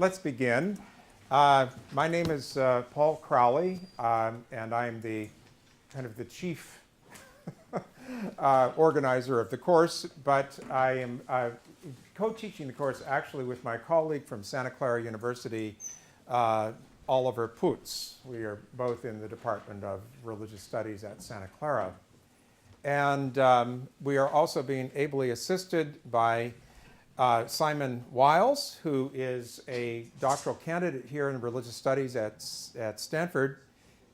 Let's begin. My name is Paul Crowley, and I'm the chief organizer of the course, but I am co-teaching the course actually with my colleague from Santa Clara University, Oliver Putz. We are both in the Department of Religious Studies at Santa Clara. And we are also being ably assisted by Simon Wiles, who is a doctoral candidate here in religious studies at Stanford.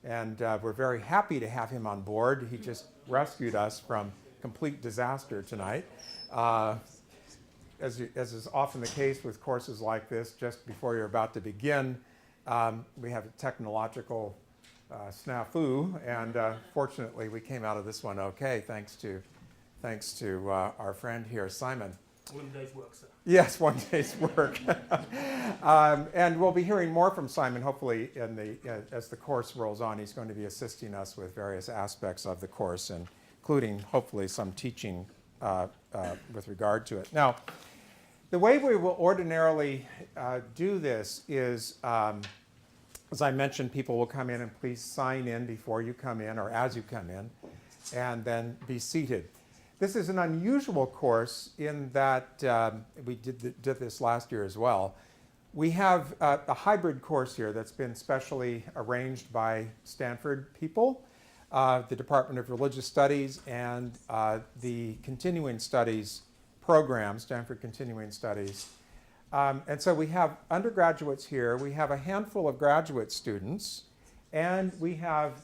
And we're very happy to have him on board. He just rescued us from complete disaster tonight. As is often the case with courses like this, just before you're about to begin, we have a technological snafu, and fortunately we came out of this one okay, thanks to our friend here, Simon. One day's work, sir. Yes, one day's work. And we'll be hearing more from Simon, hopefully, as the course rolls on. He's going to be assisting us with various aspects of the course, including, hopefully, some teaching with regard to it. Now, the way we will ordinarily do this is, as I mentioned, people will come in and please sign in before you come in or as you come in, and then be seated. This is an unusual course in that we did this last year as well. We have a hybrid course here that's been specially arranged by Stanford people, the Department of Religious Studies, and the Continuing Studies program, Stanford Continuing Studies. And so we have undergraduates here, we have a handful of graduate students, and we have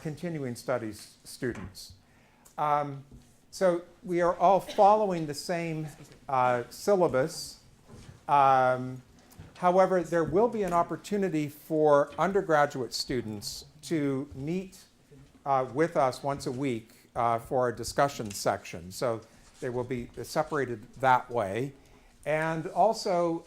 continuing studies students. So we are all following the same syllabus. However, there will be an opportunity for undergraduate students to meet with us once a week for a discussion section. So they will be separated that way. And also,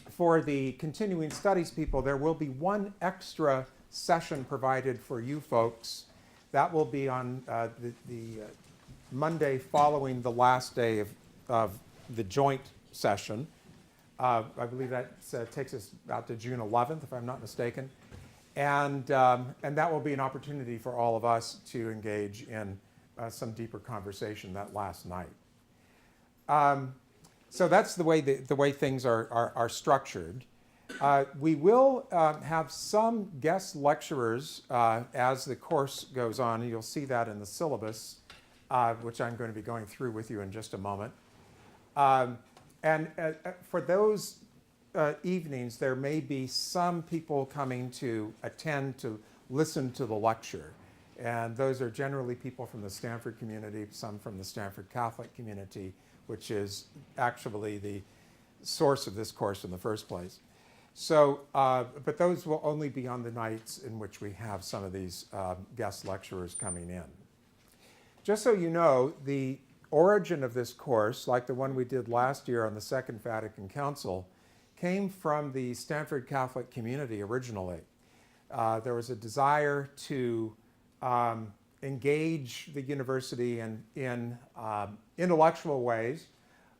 for the continuing studies people, there will be one extra session provided for you folks. That will be on the Monday following the last day of the joint session. I believe that takes us out to June 11th, if I'm not mistaken. And that will be an opportunity for all of us to engage in some deeper conversation that last night. So that's the way things are structured. We will have some guest lecturers as the course goes on, and you'll see that in the syllabus, which I'm going to be going through with you in just a moment. And for those evenings, there may be some people coming to attend to listen to the lecture. And those are generally people from the Stanford community, some from the Stanford Catholic community, which is actually the source of this course in the first place. So, but those will only be on the nights in which we have some of these guest lecturers coming in. Just so you know, the origin of this course, like the one we did last year on the Second Vatican Council, came from the Stanford Catholic community originally. There was a desire to engage the university in intellectual ways,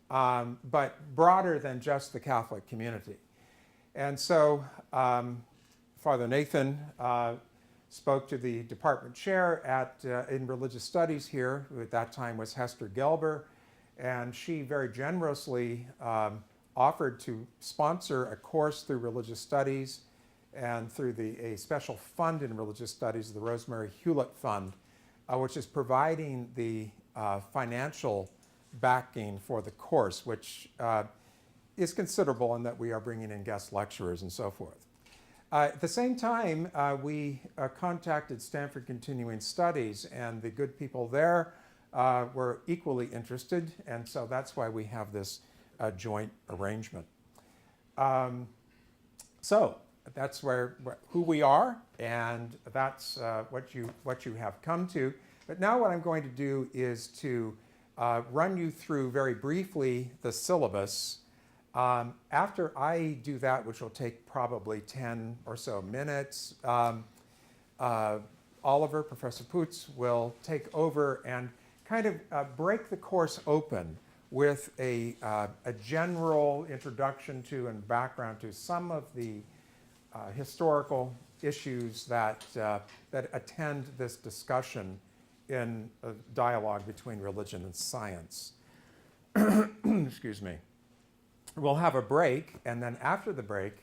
but broader than just the Catholic community. And so Father Nathan spoke to the department chair in religious studies here, who at that time was Hester Gelber, and she very generously offered to sponsor a course through religious studies and through a special fund in religious studies, the Rosemary Hewlett Fund, which is providing the financial backing for the course, which is considerable in that we are bringing in guest lecturers and so forth. At the same time, we contacted Stanford Continuing Studies, and the good people there were equally interested, and so that's why we have this joint arrangement. So that's who we are, and that's what you have come to. But now what I'm going to do is to run you through very briefly the syllabus. After I do that, which will take probably 10 or so minutes, Oliver, Professor Putz, will take over and kind of break the course open with a general introduction to and background to some of the historical issues that attend this discussion in a dialogue between religion and science. Excuse me. We'll have a break, and then after the break,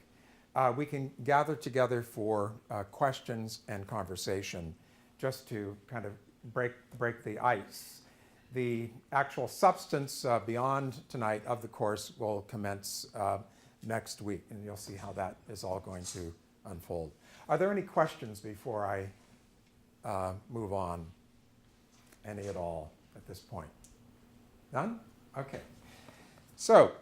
we can gather together for questions and conversation, just to kind of break the ice. The actual substance beyond tonight of the course will commence next week, and you'll see how that is all going to unfold. Are there any questions before I move on? Any at all at this point? None? Okay. So,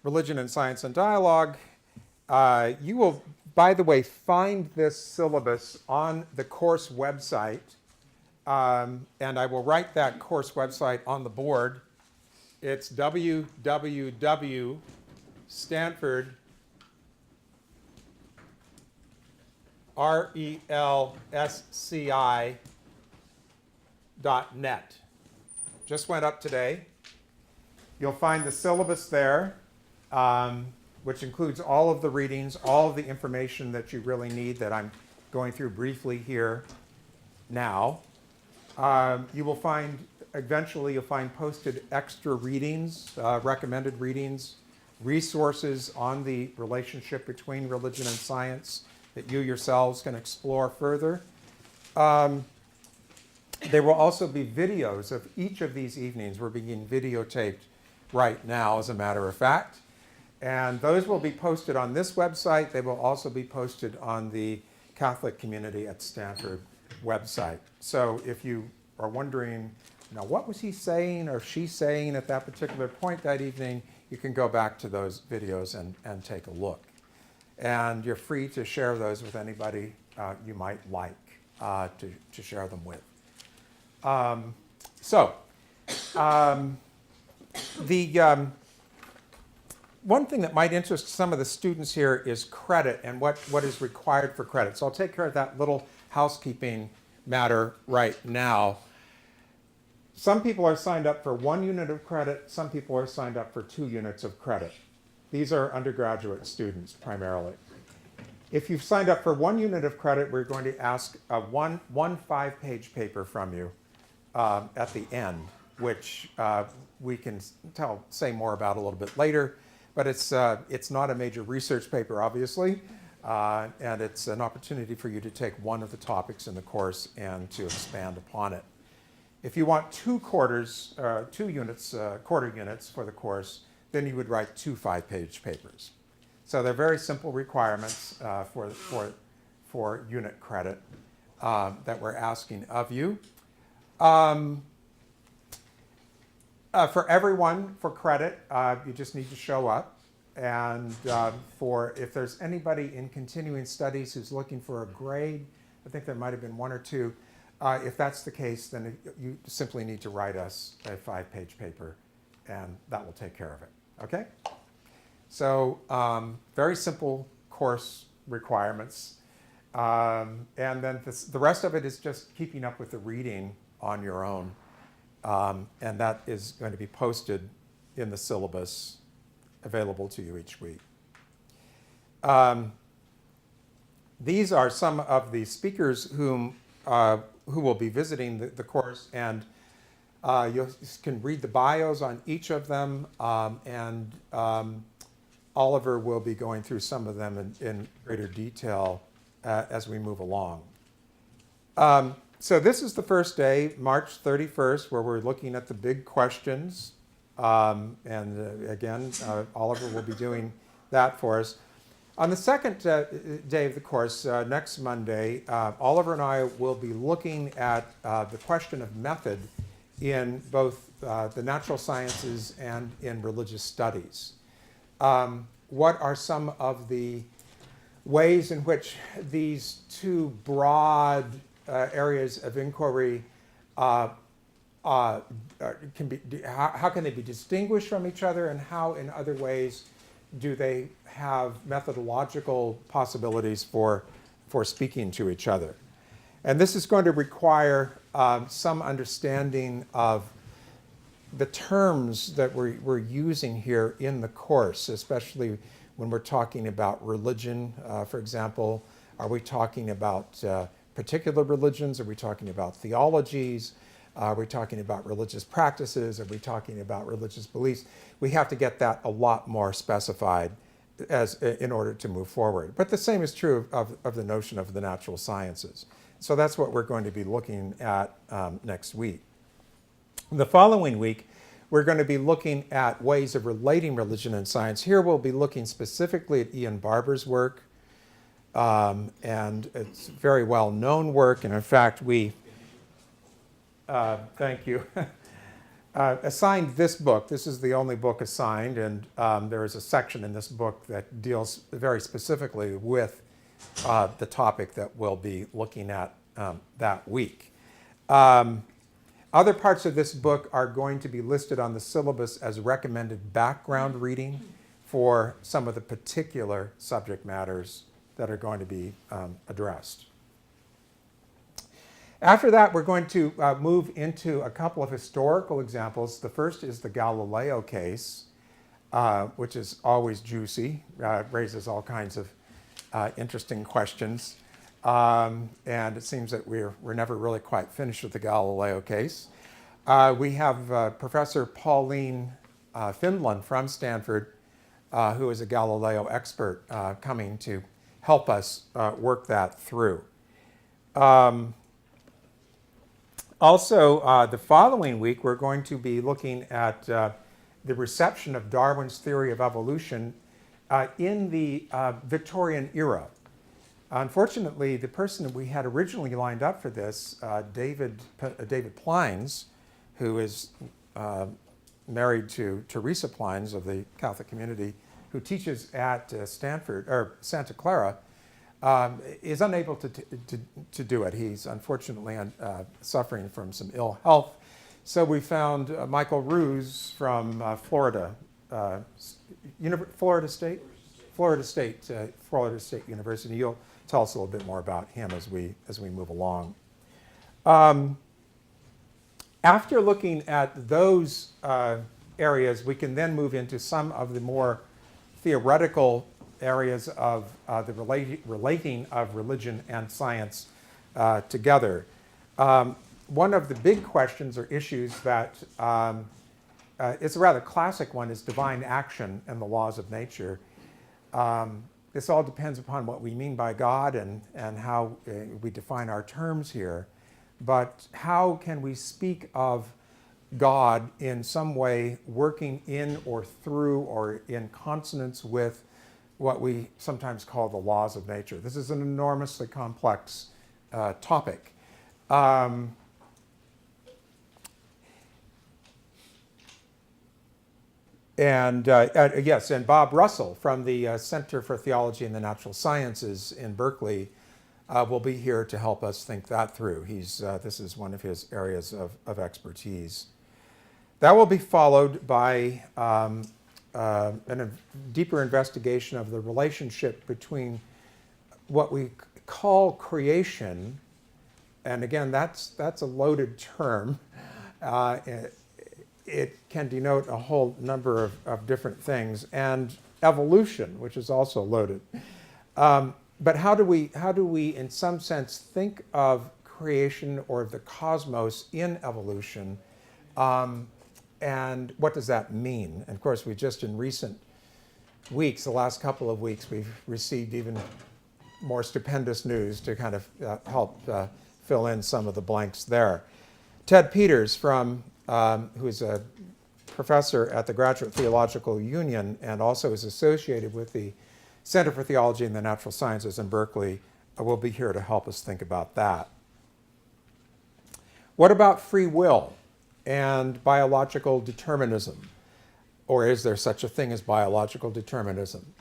Religion and Science and Dialogue. You will, by the way, find this syllabus on the course website, and I will write that course website on the board. It's www.stanford.net. Just went up today. You'll find the syllabus there, which includes all of the readings, all of the information that you really need that I'm going through briefly here now. You will find, eventually you'll find posted extra readings, recommended readings, resources on the relationship between religion and science that you yourselves can explore further. There will also be videos of each of these evenings. We're being videotaped right now, as a matter of fact. And those will be posted on this website. They will also be posted on the Catholic Community at Stanford website. So if you are wondering, what was he saying or she saying at that particular point that evening, you can go back to those videos and take a look. And you're free to share those with anybody you might like to share them with. The one thing that might interest some of the students here is credit and what is required for credit. So I'll take care of that little housekeeping matter right now. Some people are signed up for 1 unit of credit. Some people are signed up for 2 units of credit. These are undergraduate students primarily. If you've signed up for 1 unit of credit, we're going to ask one 5-page paper from you at the end, which we can say more about a little bit later. But it's not a major research paper, obviously, and it's an opportunity for you to take one of the topics in the course and to expand upon it. If you want 2 quarter units for the course, then you would write 2 5-page papers. So they're very simple requirements for unit credit that we're asking of you. For everyone, for credit, you just need to show up. And if there's anybody in continuing studies who's looking for a grade, I think there might have been 1 or 2. If that's the case, then you simply need to write us a 5-page paper, and that will take care of it. Okay? So very simple course requirements. And then the rest of it is just keeping up with the reading on your own. And that is going to be posted in the syllabus available to you each week. These are some of the speakers who will be visiting the course, and you can read the bios on each of them, and Oliver will be going through some of them in greater detail as we move along. So this is the first day, March 31st, where we're looking at the big questions. Again, Oliver will be doing that for us. On the second day of the course, next Monday, Oliver and I will be looking at the question of method in both the natural sciences and in religious studies. What are some of the ways in which these 2 broad areas of inquiry how can they be distinguished from each other, and how in other ways do they have methodological possibilities for speaking to each other? And this is going to require some understanding of the terms that we're using here in the course, especially when we're talking about religion, for example. Are we talking about particular religions? Are we talking about theologies? Are we talking about religious practices? Are we talking about religious beliefs? We have to get that a lot more specified in order to move forward. But the same is true of the notion of the natural sciences. So that's what we're going to be looking at next week. The following week, we're going to be looking at ways of relating religion and science. Here we'll be looking specifically at Ian Barber's work, and it's very well-known work. And in fact, we, thank you, assigned this book. This is the only book assigned, and there is a section in this book that deals very specifically with the topic that we'll be looking at that week. Other parts of this book are going to be listed on the syllabus as recommended background reading for some of the particular subject matters that are going to be addressed. After that, we're going to move into a couple of historical examples. The first is the Galileo case, which is always juicy, raises all kinds of interesting questions. And it seems that we're never really quite finished with the Galileo case. We have Professor Pauline Findlin from Stanford, who is a Galileo expert, coming to help us work that through. Also, the following week, we're going to be looking at the reception of Darwin's theory of evolution in the Victorian era. Unfortunately, the person we had originally lined up for this, David Plines, who is married to Teresa Plines of the Catholic community, who teaches at Stanford or Santa Clara, is unable to do it. He's unfortunately suffering from some ill health. So we found Michael Ruse from Florida State University. You'll tell us a little bit more about him as we move along. After looking at those areas, we can then move into some of the more theoretical areas of the relating of religion and science together. One of the big questions or issues that it's a rather classic one is divine action and the laws of nature. This all depends upon what we mean by God and how we define our terms here. But how can we speak of God in some way working in or through or in consonance with what we sometimes call the laws of nature? This is an enormously complex topic. And Bob Russell from the Center for Theology and the Natural Sciences in Berkeley will be here to help us think that through. This is one of his areas of expertise. That will be followed by a deeper investigation of the relationship between what we call creation, and again, that's a loaded term. It can denote a whole number of different things, and evolution, which is also loaded. But how do we, in some sense, think of creation or the cosmos in evolution, and what does that mean? And of course, we just in recent weeks, the last couple of weeks, we've received even more stupendous news to kind of help fill in some of the blanks there. Ted Peters who's a professor at the Graduate Theological Union and also is associated with the Center for Theology and the Natural Sciences in Berkeley, will be here to help us think about that. What about free will and biological determinism? Or is there such a thing as biological determinism?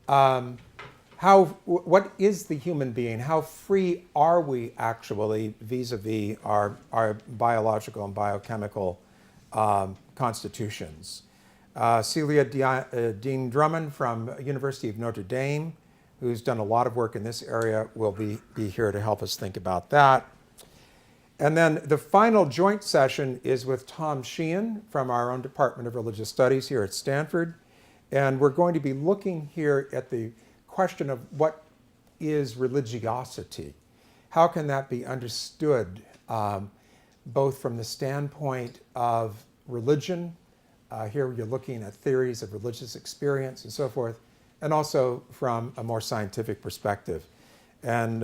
What is the human being? How free are we actually vis-a-vis our biological and biochemical constitutions? Celia Dean Drummond from University of Notre Dame who's done a lot of work in this area, will be here to help us think about that. And then the final joint session is with Tom Sheehan from our own Department of Religious Studies here at Stanford. And we're going to be looking here at the question of what is religiosity? How can that be understood both from the standpoint of religion, here you're looking at theories of religious experience and so forth, and also from a more scientific perspective. And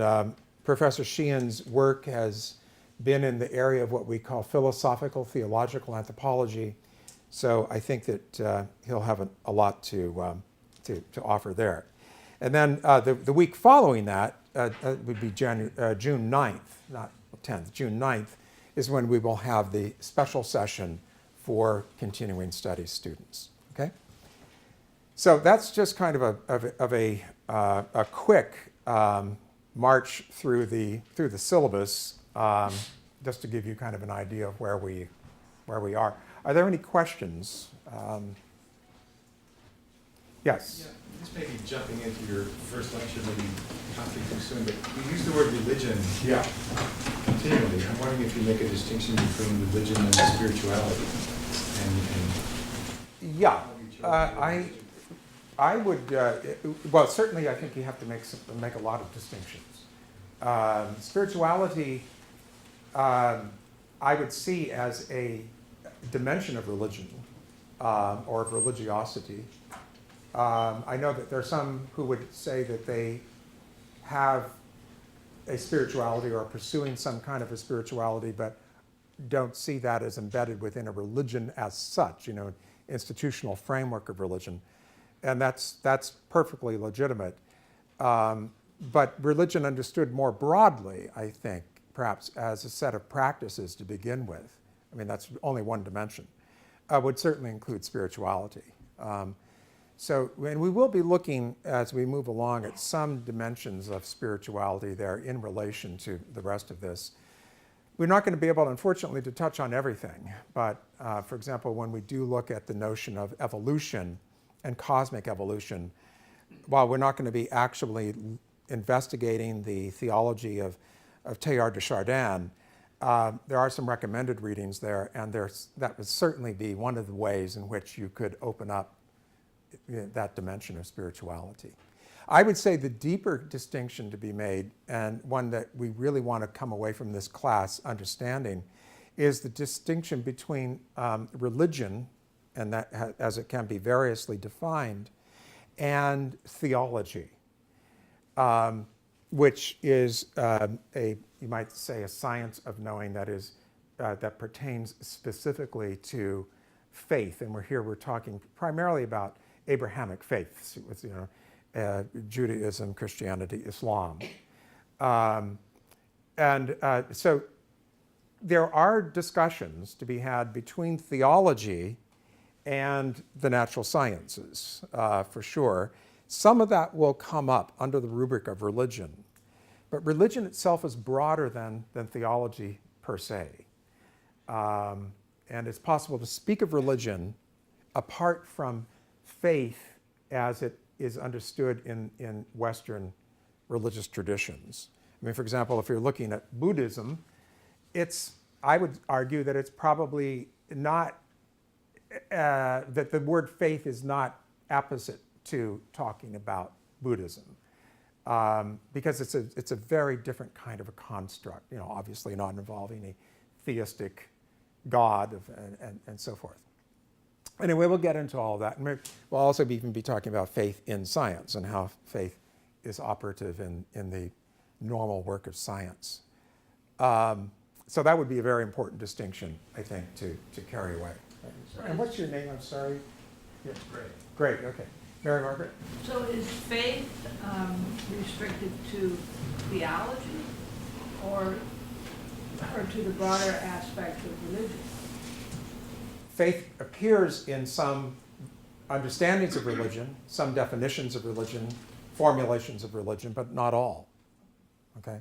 Professor Sheehan's work has been in the area of what we call philosophical theological anthropology. So I think that he'll have a lot to offer there. And then the week following that would be June 9th, not 10th, June 9th, is when we will have the special session for continuing studies students. Okay? So that's just kind of a quick march through the syllabus, just to give you kind of an idea of where we are. Are there any questions? Yes. Yeah, this may be jumping into your first lecture, maybe possibly too soon, but you use the word religion continually. I'm wondering if you make a distinction between religion and spirituality. Yeah, I would. Well, certainly, I think you have to make a lot of distinctions. Spirituality, I would see as a dimension of religion or of religiosity. I know that there are some who would say that they have a spirituality or are pursuing some kind of a spirituality, but don't see that as embedded within a religion as such, institutional framework of religion. And that's perfectly legitimate. But religion understood more broadly, I think, perhaps as a set of practices to begin with. I mean, that's only one dimension. Would certainly include spirituality. And we will be looking as we move along at some dimensions of spirituality there in relation to the rest of this. We're not going to be able, unfortunately, to touch on everything. But for example, when we do look at the notion of evolution and cosmic evolution, while we're not going to be actually investigating the theology of Teilhard de Chardin, there are some recommended readings there, and that would certainly be one of the ways in which you could open up that dimension of spirituality. I would say the deeper distinction to be made, and one that we really want to come away from this class understanding, is the distinction between religion, and that as it can be variously defined, and theology, which is you might say, a science of knowing that pertains specifically to faith. And we're talking primarily about Abrahamic faiths, with Judaism, Christianity, Islam. So there are discussions to be had between theology and the natural sciences, for sure. Some of that will come up under the rubric of religion. But religion itself is broader than theology per se. And it's possible to speak of religion apart from faith as it is understood in Western religious traditions. I mean, for example, if you're looking at Buddhism, I would argue that it's probably not, that the word faith is not apposite to talking about Buddhism. Because it's a very different kind of a construct, obviously not involving a theistic God and so forth. Anyway, we'll get into all of that. And we'll also even be talking about faith in science and how faith is operative in the normal work of science. So that would be a very important distinction, I think, to carry away. And what's your name? I'm sorry. Yeah. Great, okay. Mary Margaret? So is faith restricted to theology or to the broader aspect of religion? Faith appears in some understandings of religion, some definitions of religion, formulations of religion, but not all. Okay?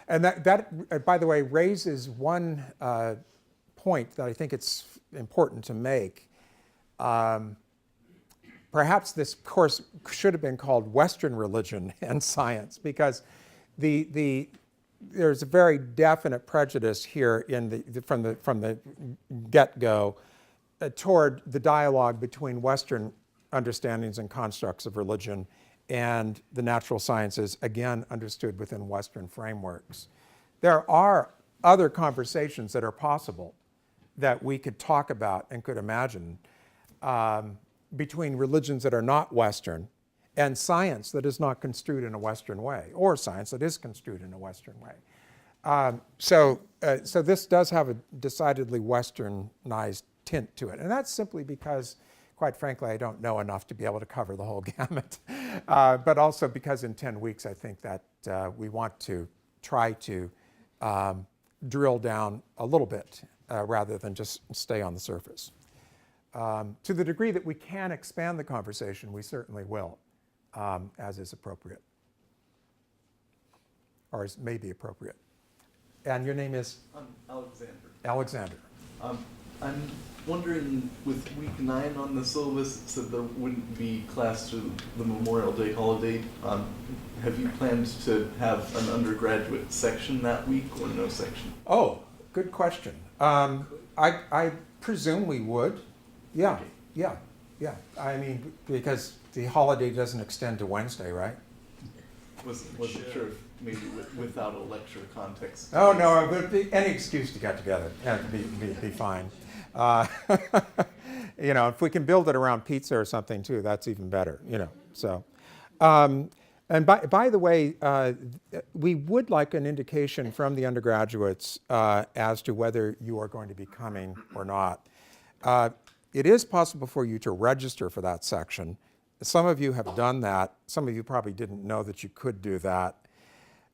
And that by the way, raises one point that I think it's important to make. perhaps this course should have been called Western Religion and Science, because there's a very definite prejudice here from the get-go toward the dialogue between Western understandings and constructs of religion and the natural sciences, again understood within Western frameworks. There are other conversations that are possible that we could talk about and could imagine between religions that are not Western and science that is not construed in a Western way, or science that is construed in a Western way. So this does have a decidedly Westernized tint to it. And that's simply because, quite frankly, I don't know enough to be able to cover the whole gamut. But also because in 10 weeks, I think that we want to try to drill down a little bit rather than just stay on the surface. To the degree that we can expand the conversation, we certainly will, as is appropriate, or as may be appropriate. And your name is? I'm Alexander. Alexander. I'm wondering, with week 9 on the syllabus, it said there wouldn't be class through the Memorial Day holiday. Have you planned to have an undergraduate section that week or no section? Oh, good question. I presume we would. Yeah, yeah. I mean, because the holiday doesn't extend to Wednesday, right? Wasn't sure if maybe without a lecture context. Oh, no, it would be any excuse to get together. Yeah, be fine. You know, if we can build it around pizza or something too, that's even better, you know. So, and by the way, we would like an indication from the undergraduates as to whether you are going to be coming or not. It is possible for you to register for that section. Some of you have done that. Some of you probably didn't know that you could do that.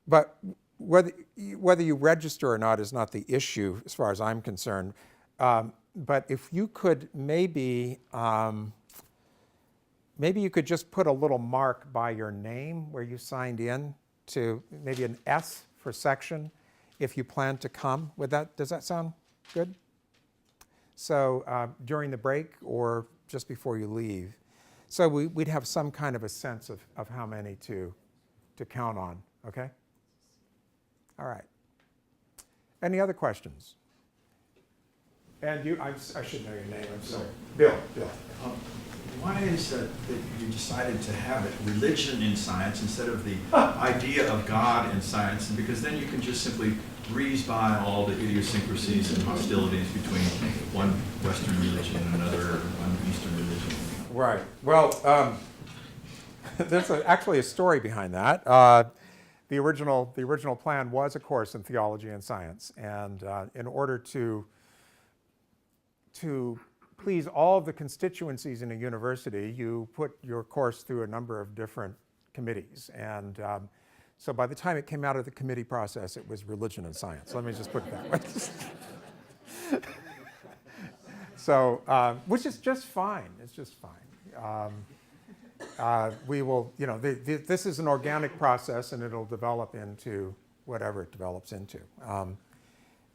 But whether you register or not is not the issue as far as I'm concerned. But if you could maybe you could just put a little mark by your name where you signed in to maybe an S for section if you plan to come. Does that sound good? So during the break or just before you leave. So we'd have some kind of a sense of how many to count on, okay? All right. Any other questions? And you, I should know your name, I'm sorry. Bill. Why is that you decided to have it religion in science instead of the idea of God in science? And because then you can just simply breeze by all the idiosyncrasies and hostilities between one Western religion and another, one Eastern religion. Right. Well, there's actually a story behind that. The original plan was a course in theology and science, and in order to please all of the constituencies in a university, you put your course through a number of different committees. And so by the time it came out of the committee process, it was religion and science. Let me just put it that way. So, which is just fine. It's just fine. We will, you know, this is an organic process, and it'll develop into whatever it develops into.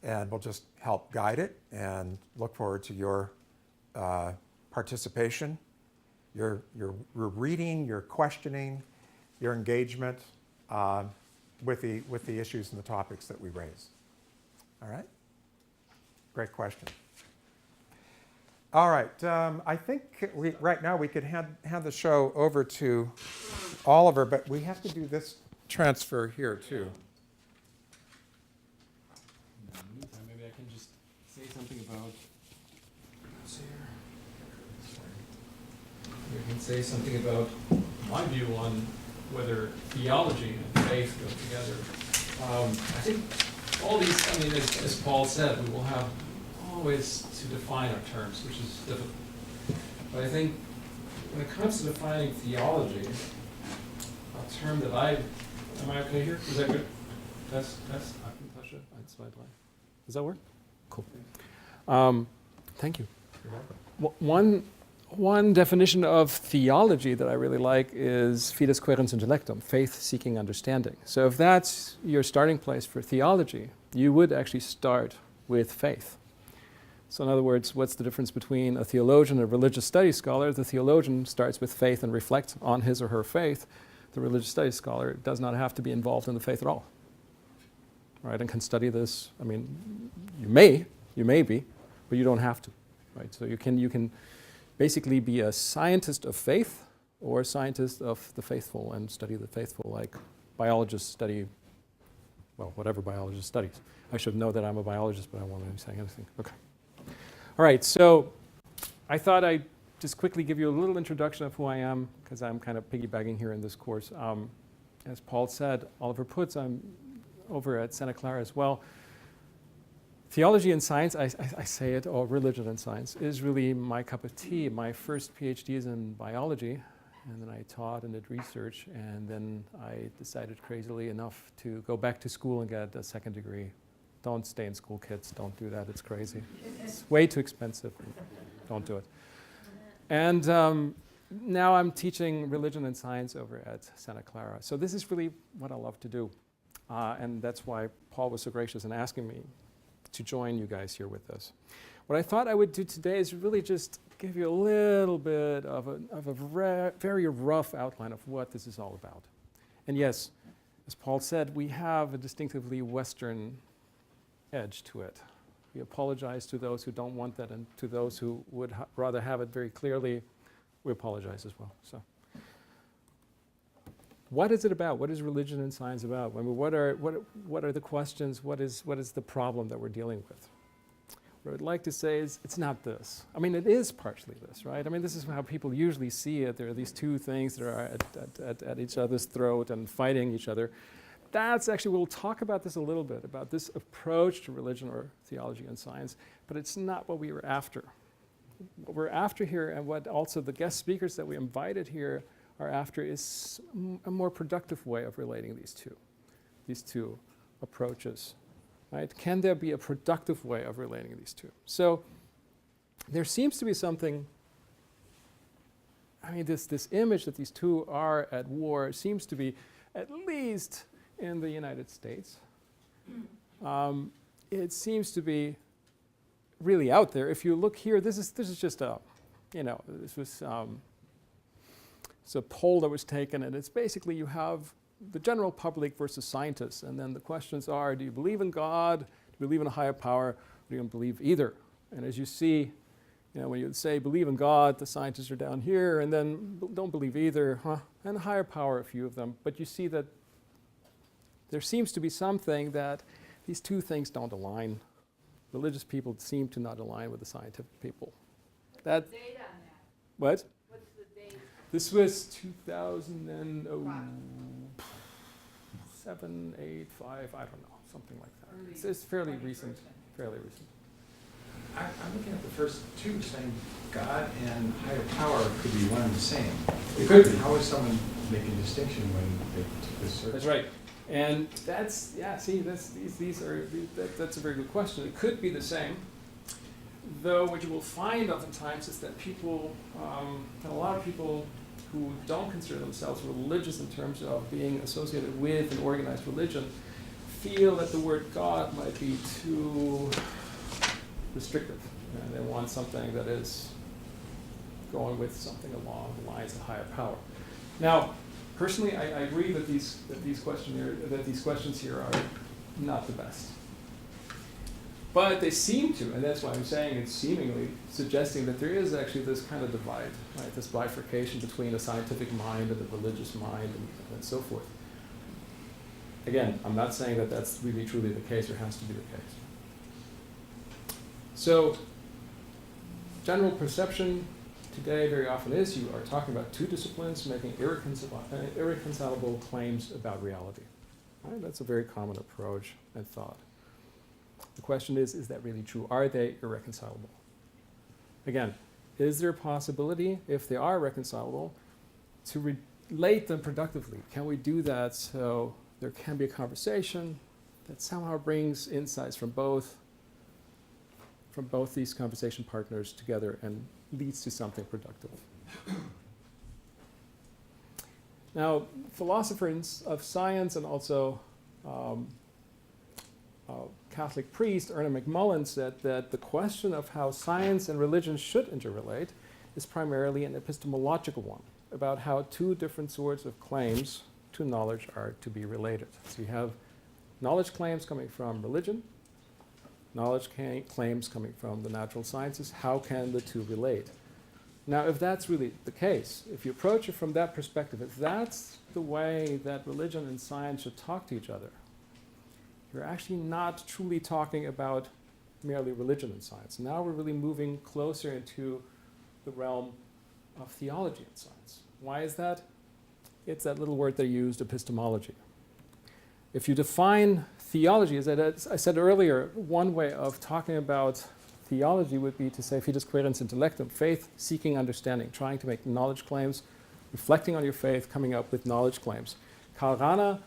And we'll just help guide it and look forward to your participation, your reading, your questioning, your engagement with the issues and the topics that we raise. All right? Great question. All right. I think right now we could hand the show over to Oliver, but we have to do this transfer here too. Maybe I can just say something about. I can say something about my view on whether theology and faith go together. I think all these, I mean, as Paul said, we will have always to define our terms, which is difficult. But I think when it comes to defining theology, a term that am I okay here? Is that good? Test. I can touch it. Does that work? Cool. Thank you. You're welcome. One definition of theology that I really like is fides quaerens intellectum, faith-seeking understanding. So if that's your starting place for theology, you would actually start with faith. So in other words, what's the difference between a theologian and a religious studies scholar? The theologian starts with faith and reflects on his or her faith. The religious studies scholar does not have to be involved in the faith at all, right? And can study this. I mean, you may be, but you don't have to, right? So you can basically be a scientist of faith or a scientist of the faithful and study the faithful, like biologists study, well, whatever biologist studies. I should know that I'm a biologist, but I won't be saying anything. Okay. All right, so I thought I'd just quickly give you a little introduction of who I am, because I'm kind of piggybacking here in this course. As Paul said, Oliver puts, I'm over at Santa Clara as well. Theology and science, I say it, or religion and science, is really my cup of tea. My first PhD is in biology, and then I taught and did research, and then I decided crazily enough to go back to school and get a second degree. Don't stay in school, kids. Don't do that. It's crazy. It's way too expensive. Don't do it. And now I'm teaching religion and science over at Santa Clara. So this is really what I love to do. And that's why Paul was so gracious in asking me to join you guys here with us. What I thought I would do today is really just give you a little bit of a very rough outline of what this is all about. And yes, as Paul said, we have a distinctively Western edge to it. We apologize to those who don't want that, and to those who would rather have it very clearly, we apologize as well. So, what is it about? What is religion and science about? I mean, what are the questions? What is the problem that we're dealing with? What I'd like to say is, it's not this. I mean, it is partially this, right? I mean, this is how people usually see it. There are these two things that are at each other's throat and fighting each other. That's actually, we'll talk about this a little bit, about this approach to religion or theology and science, but it's not what we were after. What we're after here, and what also the guest speakers that we invited here are after, is a more productive way of relating these two approaches, right? Can there be a productive way of relating these two? So there seems to be something, I mean, this image that these two are at war seems to be, at least in the United States, it seems to be really out there. If you look here, this is just a, this was it's a poll that was taken, and it's basically, you have the general public versus scientists, and then the questions are, do you believe in God? Do you believe in a higher power? Or do you don't believe either? And as you see, when you say believe in God, the scientists are down here, and then don't believe either, and a higher power, a few of them. But you see that there seems to be something that these two things don't align. Religious people seem to not align with the scientific people. What's the date on that? What? What's the date? This was 2007, 8, 5, I don't know, something like that. It's fairly recent, fairly recent. I'm looking at the first two, saying God and higher power could be one and the same. It could be. How is someone making a distinction when they took this search? That's right. And that's, that's a very good question. It could be the same, though what you will find oftentimes is that people, a lot of people who don't consider themselves religious in terms of being associated with an organized religion, feel that the word God might be too restrictive. And they want something that is going with something along the lines of higher power. Now, personally, I agree that these questions here are not the best. But they seem to, and that's why I'm saying it's seemingly suggesting that there is actually this kind of divide, right? This bifurcation between a scientific mind and the religious mind and so forth. Again, I'm not saying that that's really truly the case or has to be the case. So, general perception today very often is you are talking about two disciplines making irreconcilable claims about reality. Right? That's a very common approach and thought. The question is that really true? Are they irreconcilable? Again, is there a possibility, if they are reconcilable, to relate them productively? Can we do that so there can be a conversation that somehow brings insights from both these conversation partners together and leads to something productive? Now, philosophers of science and also Catholic priest, Ernest McMullin, said that the question of how science and religion should interrelate is primarily an epistemological one, about how two different sorts of claims to knowledge are to be related. So you have knowledge claims coming from religion, knowledge claims coming from the natural sciences. How can the two relate? Now, if that's really the case, if you approach it from that perspective, if that's the way that religion and science should talk to each other, you're actually not truly talking about merely religion and science. Now we're really moving closer into the realm of theology and science. Why is that? It's that little word they used, epistemology. If you define theology, as I said earlier, one way of talking about theology would be to say fides quaerens intellectum, faith seeking understanding, trying to make knowledge claims, reflecting on your faith, coming up with knowledge claims. Karl Rahner,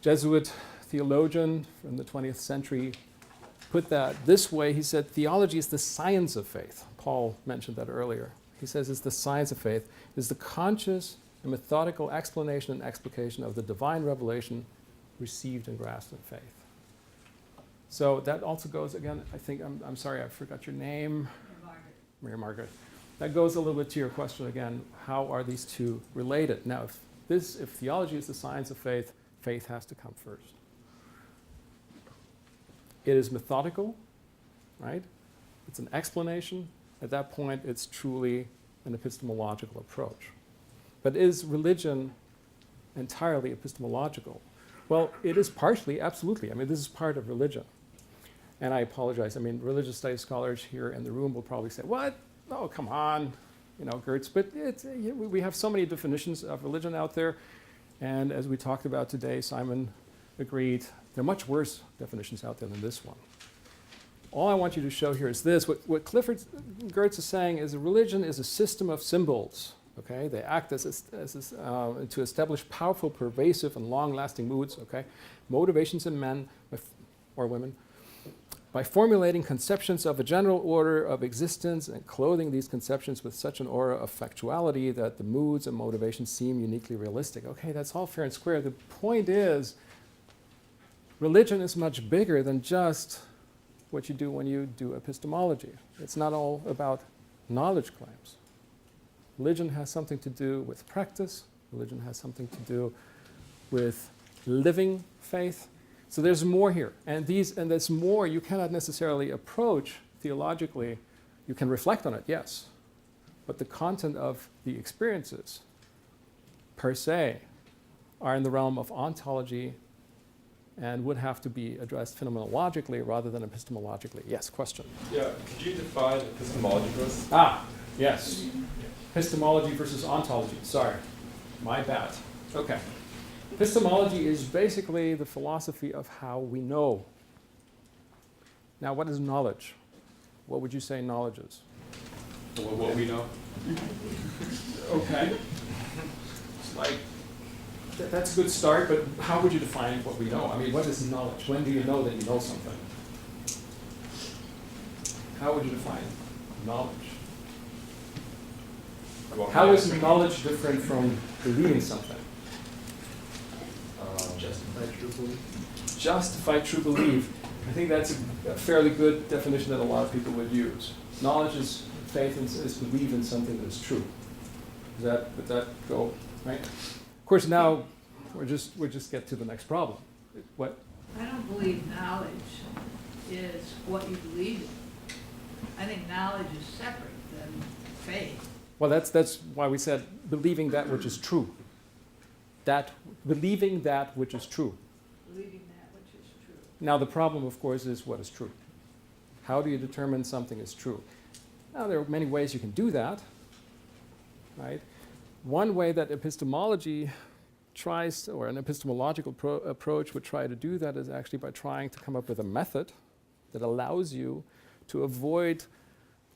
Jesuit theologian from the 20th century, put that this way. He said theology is the science of faith. Paul mentioned that earlier. He says it's the science of faith. It's the conscious and methodical explanation and explication of the divine revelation received and grasped in faith. So that also goes, again, I think, I'm sorry, I forgot your name. Mary Margaret. That goes a little bit to your question again, how are these two related? Now, if theology is the science of faith, faith has to come first. It is methodical, right? It's an explanation. At that point, it's truly an epistemological approach. But is religion entirely epistemological? Well, it is partially, absolutely. I mean, this is part of religion. And I apologize. I mean, religious studies scholars here in the room will probably say, what? Oh, come on, Gertz. But we have so many definitions of religion out there. And as we talked about today, Simon agreed, there are much worse definitions out there than this one. All I want you to show here is this. What Clifford Gertz is saying is a religion is a system of symbols. Okay? They act to establish powerful, pervasive, and long-lasting moods, okay? Motivations in men or women, by formulating conceptions of a general order of existence and clothing these conceptions with such an aura of factuality that the moods and motivations seem uniquely realistic. Okay, that's all fair and square. The point is, religion is much bigger than just what you do when you do epistemology. It's not all about knowledge claims. Religion has something to do with practice. Religion has something to do with living faith. So there's more here. And there's more you cannot necessarily approach theologically. You can reflect on it, yes. But the content of the experiences, per se, are in the realm of ontology and would have to be addressed phenomenologically rather than epistemologically. Yes, question? Yeah, could you define epistemology for us? Ah, yes. Epistemology versus ontology. Sorry, my bad. Okay. Epistemology is basically the philosophy of how we know. Now, what is knowledge? What would you say knowledge is? What we know? Okay. It's like, that's a good start, but how would you define what we know? I mean, what is knowledge? When do you know that you know something? How would you define knowledge? How is knowledge different from believing something? Justified true belief. Justify true belief. I think that's a fairly good definition that a lot of people would use. Knowledge is faith and is belief in something that is true. Would that go right? Of course, now we're just get to the next problem. What? I don't believe knowledge is what you believe in. I think knowledge is separate than faith. Well, that's why we said believing that which is true. Believing that which is true. Believing that which is true. Now, the problem, of course, is what is true. How do you determine something is true? Now, there are many ways you can do that, right? One way that epistemology tries, or an epistemological approach would try to do that, is actually by trying to come up with a method that allows you to avoid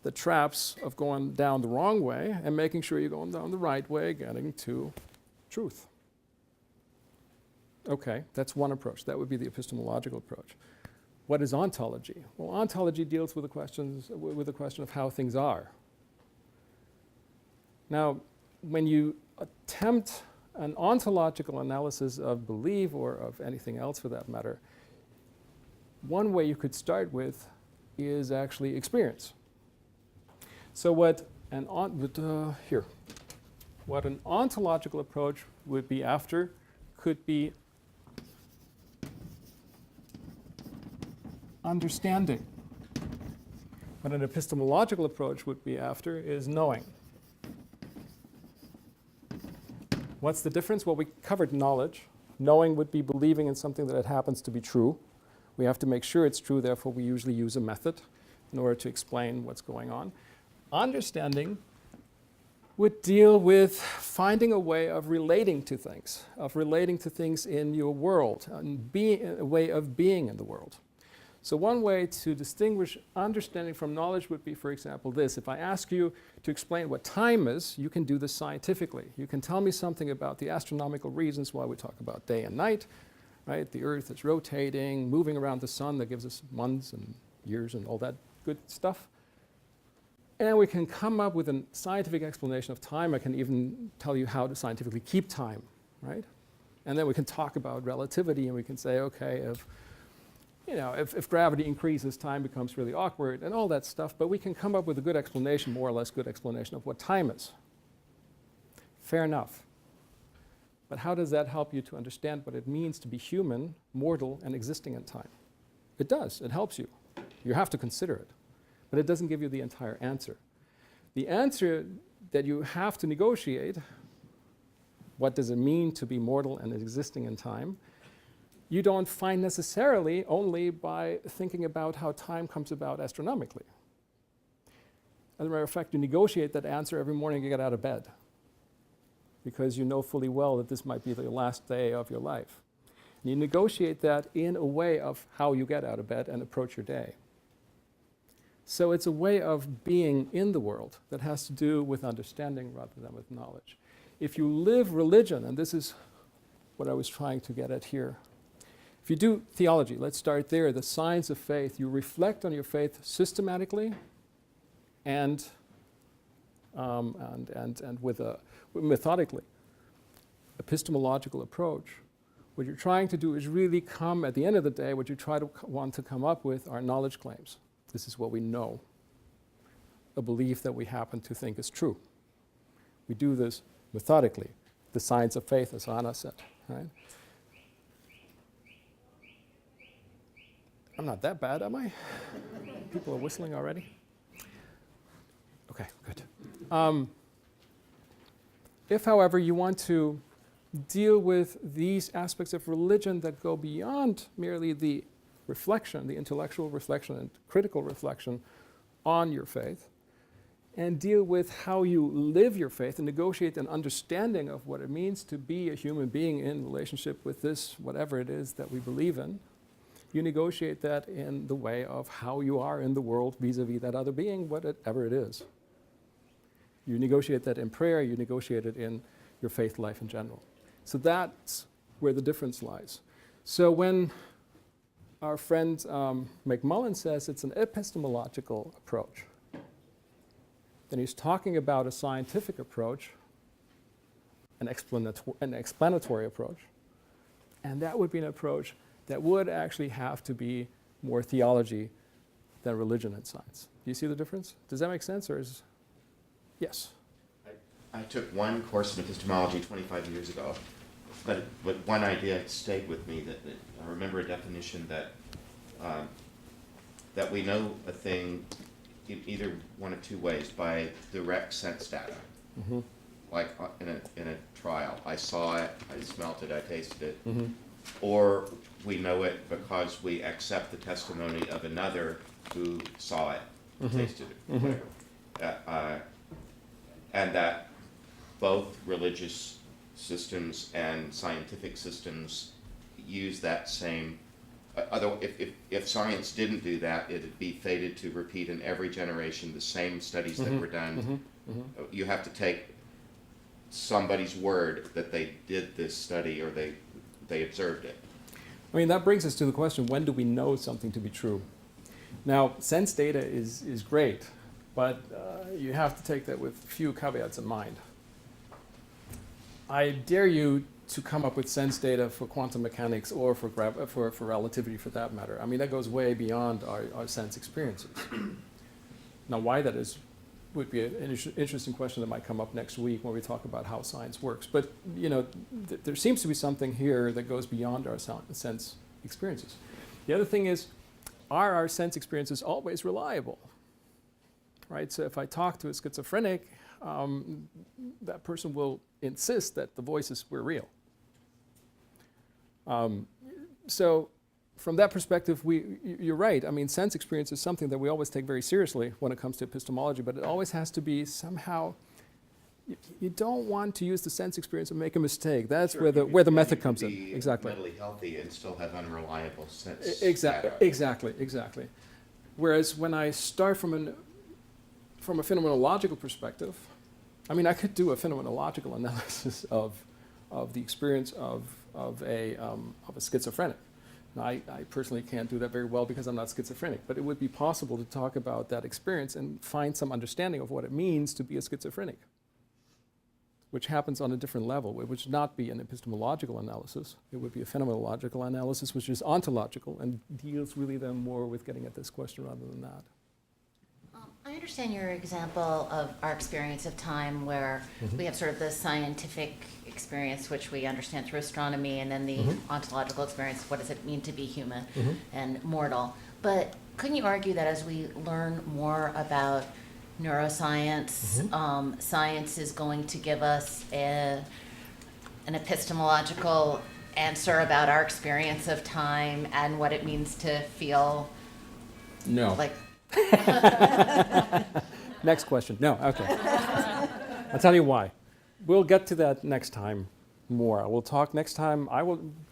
the traps of going down the wrong way and making sure you're going down the right way, getting to truth. Okay, that's one approach. That would be the epistemological approach. What is ontology? Well, ontology deals with the question of how things are. Now, when you attempt an ontological analysis of belief, or of anything else for that matter, one way you could start with is actually experience. So what an ontological approach would be after could be understanding. What an epistemological approach would be after is knowing. What's the difference? Well, we covered knowledge. Knowing would be believing in something that it happens to be true. We have to make sure it's true, therefore we usually use a method in order to explain what's going on. Understanding would deal with finding a way of relating to things in your world, and a way of being in the world. So one way to distinguish understanding from knowledge would be, for example, this. If I ask you to explain what time is, you can do this scientifically. You can tell me something about the astronomical reasons why we talk about day and night, right? The Earth is rotating, moving around the sun, that gives us months and years and all that good stuff. And we can come up with a scientific explanation of time. I can even tell you how to scientifically keep time, right? And then we can talk about relativity, and we can say, okay, if gravity increases, time becomes really awkward and all that stuff, but we can come up with a good explanation, more or less good explanation of what time is. Fair enough. But how does that help you to understand what it means to be human, mortal, and existing in time? It does. It helps you. You have to consider it. But it doesn't give you the entire answer. The answer that you have to negotiate, what does it mean to be mortal and existing in time, you don't find necessarily only by thinking about how time comes about astronomically. As a matter of fact, you negotiate that answer every morning you get out of bed, because you know fully well that this might be the last day of your life. And you negotiate that in a way of how you get out of bed and approach your day. So it's a way of being in the world that has to do with understanding rather than with knowledge. If you live religion, and this is what I was trying to get at here, if you do theology, let's start there, the science of faith, you reflect on your faith systematically and with a methodically, epistemological approach. What you're trying to do is really come, at the end of the day, what you want to come up with are knowledge claims. This is what we know, a belief that we happen to think is true. We do this methodically, the science of faith, as Anna said, right? I'm not that bad, am I? People are whistling already? Okay, good. If, however, you want to deal with these aspects of religion that go beyond merely the reflection, the intellectual reflection and critical reflection on your faith, and deal with how you live your faith and negotiate an understanding of what it means to be a human being in relationship with this, whatever it is that we believe in, you negotiate that in the way of how you are in the world vis-a-vis that other being, whatever it is. You negotiate that in prayer, you negotiate it in your faith life in general. So that's where the difference lies. So when our friend McMullin says it's an epistemological approach, then he's talking about a scientific approach, an explanatory approach, and that would be an approach that would actually have to be more theology than religion and science. Do you see the difference? Does that make sense, or is... Yes? I took one course in epistemology 25 years ago, but one idea stayed with me, that I remember a definition that we know a thing in either one of two ways, by direct sense data. Mm-hmm. Like in a trial, I saw it, I smelt it, I tasted it, Mm-hmm. or we know it because we accept the testimony of another who saw it, Mm-hmm. tasted it, Mm-hmm. whatever. And that both religious systems and scientific systems use that same. If science didn't do that, it'd be fated to repeat in every generation the same studies that were done. Mm-hmm. Mm-hmm. You have to take somebody's word that they did this study or they observed it. I mean, that brings us to the question, when do we know something to be true? Now, sense data is great, but you have to take that with few caveats in mind. I dare you to come up with sense data for quantum mechanics or for relativity for that matter. I mean, that goes way beyond our sense experiences. Now, why that is would be an interesting question that might come up next week when we talk about how science works. But, you know, there seems to be something here that goes beyond our sense experiences. The other thing is, are our sense experiences always reliable? Right? So if I talk to a schizophrenic, that person will insist that the voices were real. So from that perspective, you're right. I mean, sense experience is something that we always take very seriously when it comes to epistemology, but it always has to be somehow, you don't want to use the sense experience and make a mistake. That's Sure, where the you method could comes in. be Exactly. mentally healthy and still have unreliable sense Exactly. data. Exactly. Whereas when I start from a phenomenological perspective, I mean, I could do a phenomenological analysis of the experience of a schizophrenic. Now, I personally can't do that very well because I'm not schizophrenic, but it would be possible to talk about that experience and find some understanding of what it means to be a schizophrenic, which happens on a different level. It would not be an epistemological analysis. It would be a phenomenological analysis, which is ontological and deals really then more with getting at this question rather than that. I understand your example of our experience of time where we have sort of the scientific experience, which we understand through astronomy, and then the ontological experience, what does it mean to be human and mortal. But couldn't you argue that as we learn more about neuroscience, science is going to give us an epistemological answer about our experience of time and what it means to feel like... Next question. No, okay. I'll tell you why. We'll get to that next time more. We'll talk next time.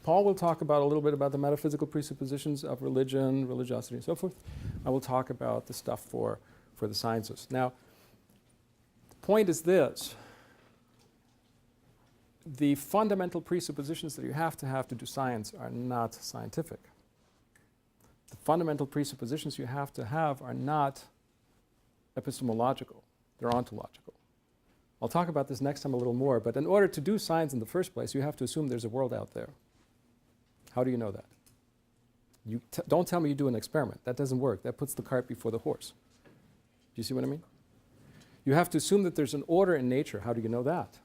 Paul will talk about a little bit about the metaphysical presuppositions of religion, religiosity, and so forth. I will talk about the stuff for the sciences. Now, the point is this. The fundamental presuppositions that you have to do science are not scientific. The fundamental presuppositions you have to have are not epistemological, they're ontological. I'll talk about this next time a little more, but in order to do science in the first place, you have to assume there's a world out there. How do you know that? Don't tell me you do an experiment. That doesn't work. That puts the cart before the horse. Do you see what I mean? You have to assume that there's an order in nature. How do you know that?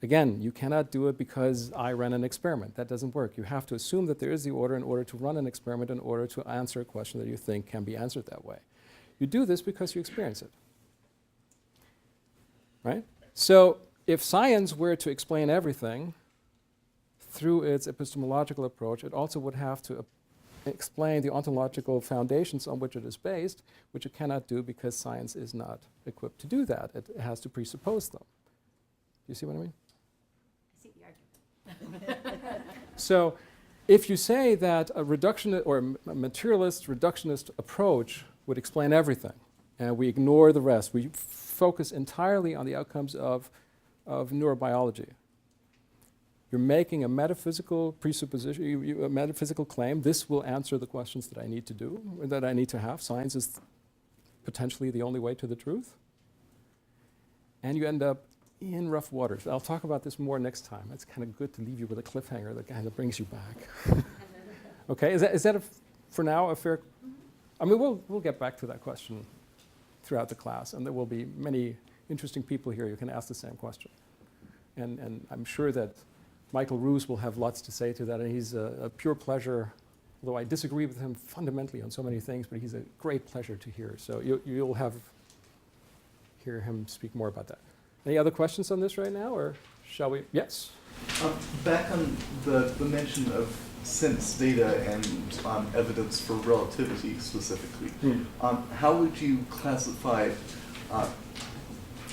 Again, you cannot do it because I ran an experiment. That doesn't work. You have to assume that there is the order in order to run an experiment, in order to answer a question that you think can be answered that way. You do this because you experience it. Right? So if science were to explain everything through its epistemological approach, it also would have to explain the ontological foundations on which it is based, which it cannot do because science is not equipped to do that. It has to presuppose them. Do you see what I mean? So if you say that a reductionist or a materialist reductionist approach would explain everything, and we ignore the rest, we focus entirely on the outcomes of neurobiology, you're making a metaphysical presupposition, a metaphysical claim. This will answer the questions that I need to do, that I need to have. Science is potentially the only way to the truth. And you end up in rough waters. I'll talk about this more next time. It's kind of good to leave you with a cliffhanger that kind of brings you back. Okay, is that for now a fair? I mean, we'll get back to that question throughout the class, and there will be many interesting people here who can ask the same question. And I'm sure that Michael Roos will have lots to say to that, and he's a pure pleasure, although I disagree with him fundamentally on so many things, but he's a great pleasure to hear. So you'll hear him speak more about that. Any other questions on this right now, or shall we? Yes? Back on the mention of sense data and evidence for relativity specifically, how would you classify,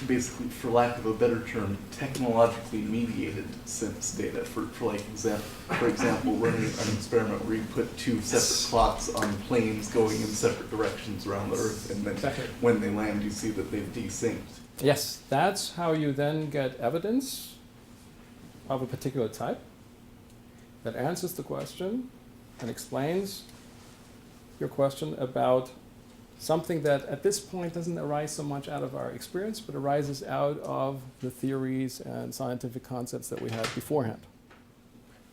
basically, for lack of a better term, technologically mediated sense data? For example, running an experiment where you put two separate clocks on planes going in separate directions around the Earth, and then when they land, you see that they've desynced. Yes, that's how you then get evidence of a particular type that answers the question and explains your question about something that at this point doesn't arise so much out of our experience, but arises out of the theories and scientific concepts that we had beforehand.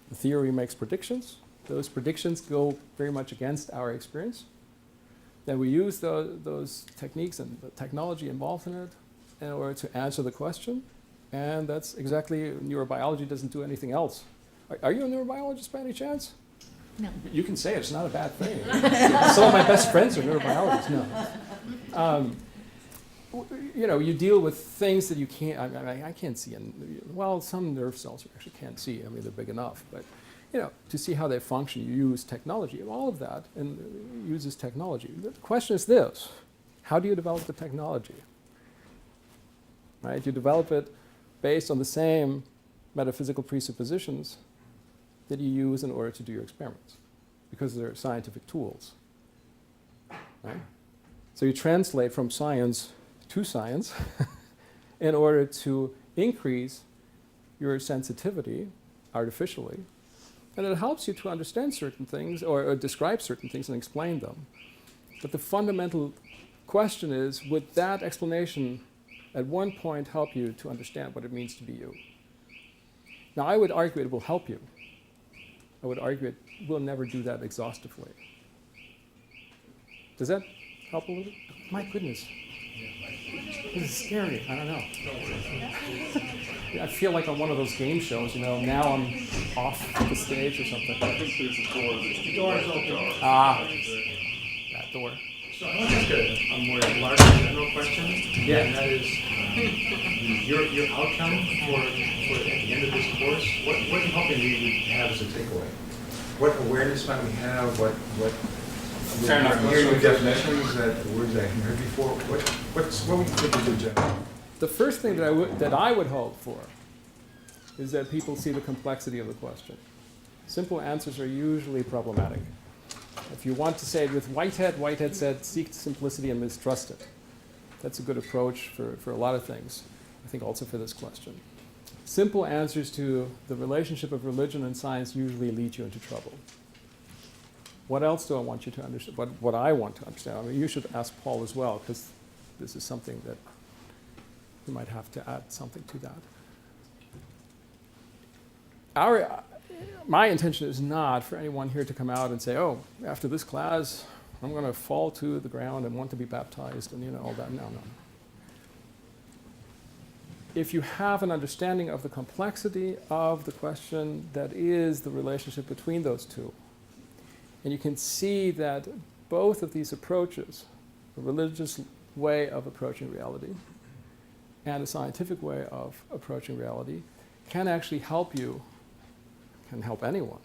The theory makes predictions. Those predictions go very much against our experience. Then we use those techniques and the technology involved in it in order to answer the question. And that's exactly, neurobiology doesn't do anything else. Are you a neurobiologist by any chance? No. You can say it's not a bad thing. Some of my best friends are neurobiologists. No. You know, you deal with things that you can't, I can't see. Well, some nerve cells you actually can't see. I mean, they're big enough. But, you know, to see how they function, you use technology. All of that uses technology. The question is this: how do you develop the technology? Right? You develop it based on the same metaphysical presuppositions that you use in order to do your experiments, because they're scientific tools. Right? So you translate from science to science in order to increase your sensitivity artificially, and it helps you to understand certain things or describe certain things and explain them. But the fundamental question is, would that explanation at one point help you to understand what it means to be you? Now, I would argue it will help you. I would argue it will never do that exhaustively. Does that help a little bit? My goodness. This is scary. I don't know. I feel like on one of those game shows, you know, now I'm off the stage or something. I think there's a door. The door is open. That door. So I want to ask a more larger general question. Yeah. And that is, your outcome for at the end of this course, what are you hoping we would have as a takeaway? What awareness might we have? What Fair enough. new definitions that words I haven't heard before? What would you think is your general? The first thing that I would hope for is that people see the complexity of the question. Simple answers are usually problematic. If you want to say it with Whitehead said, seek simplicity and mistrust it. That's a good approach for a lot of things. I think also for this question. Simple answers to the relationship of religion and science usually lead you into trouble. What else do I want you to understand? What I want to understand? I mean, you should ask Paul as well, because this is something that you might have to add something to that. My intention is not for anyone here to come out and say, oh, after this class, I'm going to fall to the ground and want to be baptized and, you know, all that. No. If you have an understanding of the complexity of the question that is the relationship between those two, and you can see that both of these approaches, a religious way of approaching reality and a scientific way of approaching reality, can actually help you, can help anyone,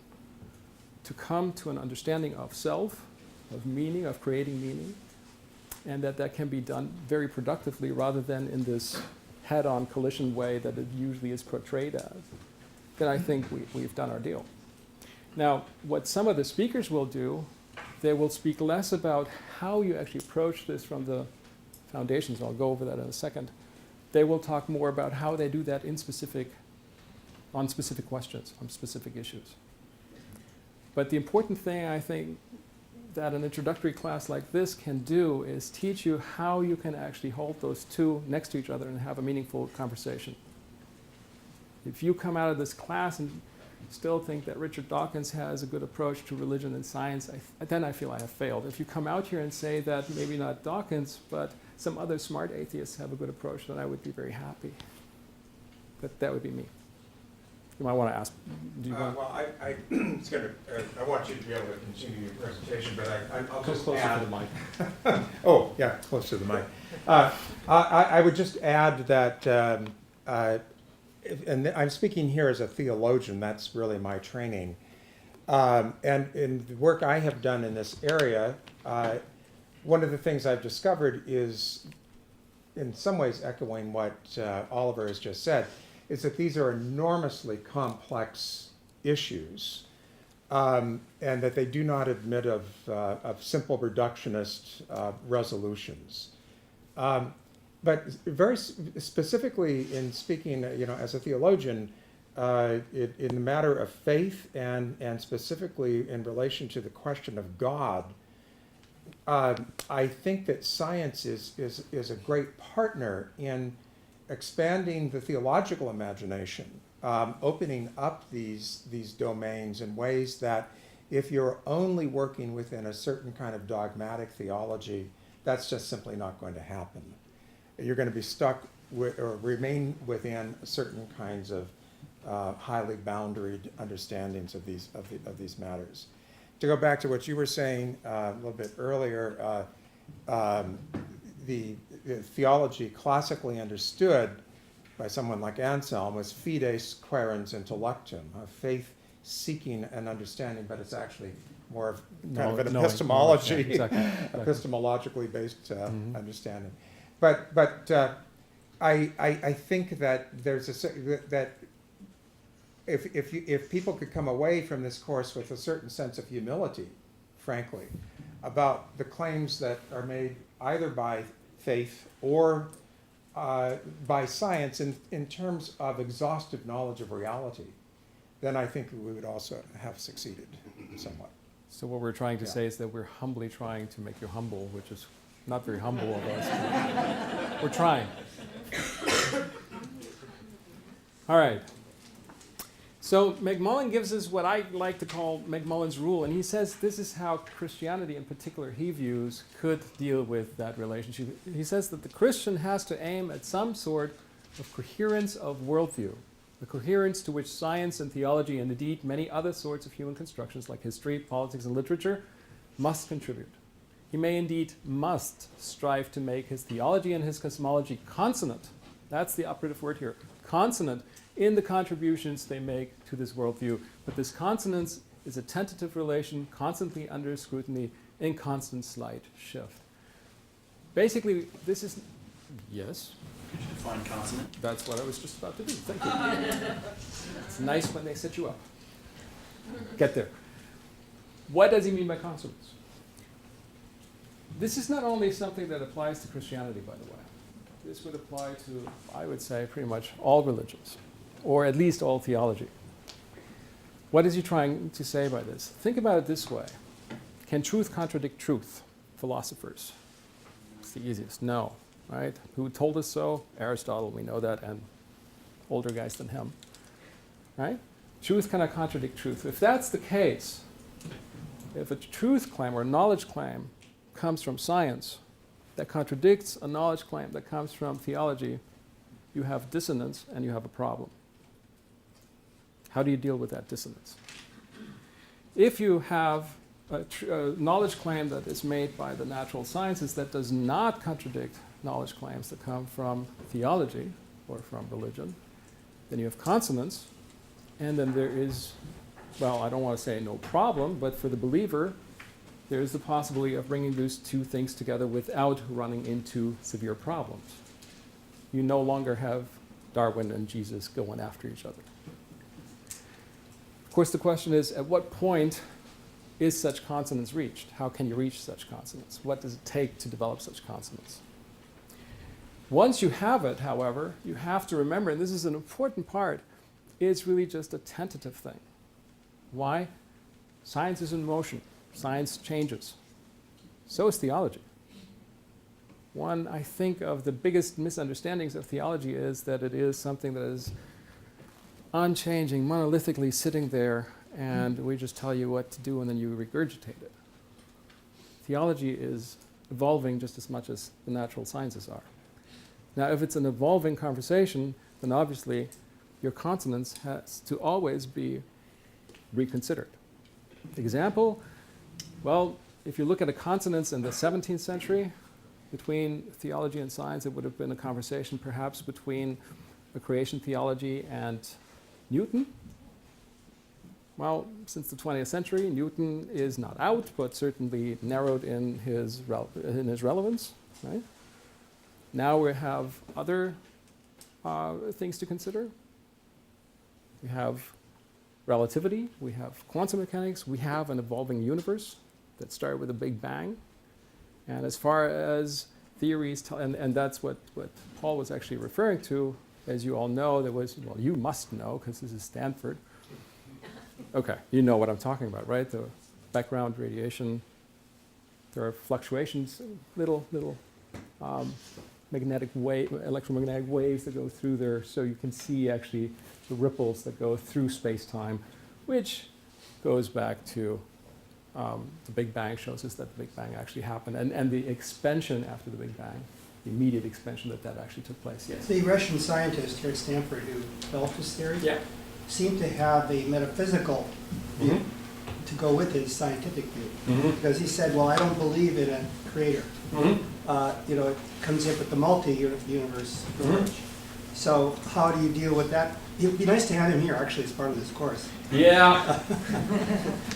to come to an understanding of self, of meaning, of creating meaning, and that can be done very productively rather than in this head-on collision way that it usually is portrayed as, then I think we've done our deal. Now, what some of the speakers will do, they will speak less about how you actually approach this from the foundations. I'll go over that in a second. They will talk more about how they do that on specific questions, on specific issues. But the important thing, I think, that an introductory class like this can do is teach you how you can actually hold those two next to each other and have a meaningful conversation. If you come out of this class and still think that Richard Dawkins has a good approach to religion and science, then I feel I have failed. If you come out here and say that maybe not Dawkins, but some other smart atheists have a good approach, then I would be very happy. But that would be me. You might want to ask. Do you want? Well, I want you to be able to continue your presentation, but I'll Come just closer add. to the mic. Oh, yeah, close to the mic. I would just add that, and I'm speaking here as a theologian. That's really my training. And in the work I have done in this area, one of the things I've discovered is, in some ways echoing what Oliver has just said, is that these are enormously complex issues, and that they do not admit of simple reductionist resolutions. But very specifically in speaking, as a theologian, in the matter of faith and specifically in relation to the question of God, I think that science is a great partner in expanding the theological imagination, opening up these domains in ways that if you're only working within a certain kind of dogmatic theology, that's just simply not going to happen. You're going to be stuck with, or remain within certain kinds of highly boundaried understandings of these matters. To go back to what you were saying a little bit earlier, the theology classically understood by someone like Anselm was fides quaerens intellectum, faith seeking an understanding, but it's actually more of kind of an epistemology, exactly. epistemologically based understanding. But I think that there's that if people could come away from this course with a certain sense of humility, frankly, about the claims that are made either by faith or by science in terms of exhaustive knowledge of reality, then I think we would also have succeeded somewhat. So what we're trying to say is that we're humbly trying to make you humble, which is not very humble of us. But we're trying. All right. So McMullin gives us what I like to call McMullin's rule, and he says this is how Christianity in particular he views could deal with that relationship. He says that the Christian has to aim at some sort of coherence of worldview, the coherence to which science and theology and indeed many other sorts of human constructions like history, politics, and literature must contribute. He may indeed must strive to make his theology and his cosmology consonant. That's the operative word here, consonant in the contributions they make to this worldview. But this consonance is a tentative relation, constantly under scrutiny, in constant slight shift. Basically, this is, yes? Could you define consonant? That's what I was just about to do. Thank you. It's nice when they set you up. Get there. What does he mean by consonance? This is not only something that applies to Christianity, by the way. This would apply to, I would say, pretty much all religions, or at least all theology. What is he trying to say by this? Think about it this way. Can truth contradict truth? Philosophers. It's the easiest. No. Right? Who told us so? Aristotle, we know that, and older guys than him. Right? Truth cannot contradict truth. If that's the case, if a truth claim or a knowledge claim comes from science that contradicts a knowledge claim that comes from theology, you have dissonance and you have a problem. How do you deal with that dissonance? If you have a knowledge claim that is made by the natural sciences that does not contradict knowledge claims that come from theology or from religion, then you have consonance, and then there is, well, I don't want to say no problem, but for the believer, there is the possibility of bringing those two things together without running into severe problems. You no longer have Darwin and Jesus going after each other. Of course, the question is, at what point is such consonance reached? How can you reach such consonance? What does it take to develop such consonance? Once you have it, however, you have to remember, and this is an important part, it's really just a tentative thing. Why? Science is in motion. Science changes. So is theology. One, I think, of the biggest misunderstandings of theology is that it is something that is unchanging, monolithically sitting there, and we just tell you what to do and then you regurgitate it. Theology is evolving just as much as the natural sciences are. Now, if it's an evolving conversation, then obviously your consonance has to always be reconsidered. Example, well, if you look at a consonance in the 17th century between theology and science, it would have been a conversation perhaps between a creation theology and Newton. Well, since the 20th century, Newton is not out, but certainly narrowed in his relevance, right? Now we have other things to consider. We have relativity, we have quantum mechanics, we have an evolving universe that started with a Big Bang. And as far as theories, and that's what Paul was actually referring to, as you all know, there was, well, you must know, because this is Stanford. Okay, you know what I'm talking about, right? The background radiation There are fluctuations, little electromagnetic waves that go through there, so you can see actually the ripples that go through space-time, which goes back to the Big Bang, shows us that the Big Bang actually happened, and the expansion after the Big Bang, the immediate expansion that actually took place. Yes. The Russian scientist here at Stanford who developed this theory Yeah. seemed to have a metaphysical view to go with his scientific view. Because he said, well, I don't believe in a creator. It comes in with the multi-universe approach. So how do you deal with that? It would be nice to have him here, actually, as part of this course. Yeah.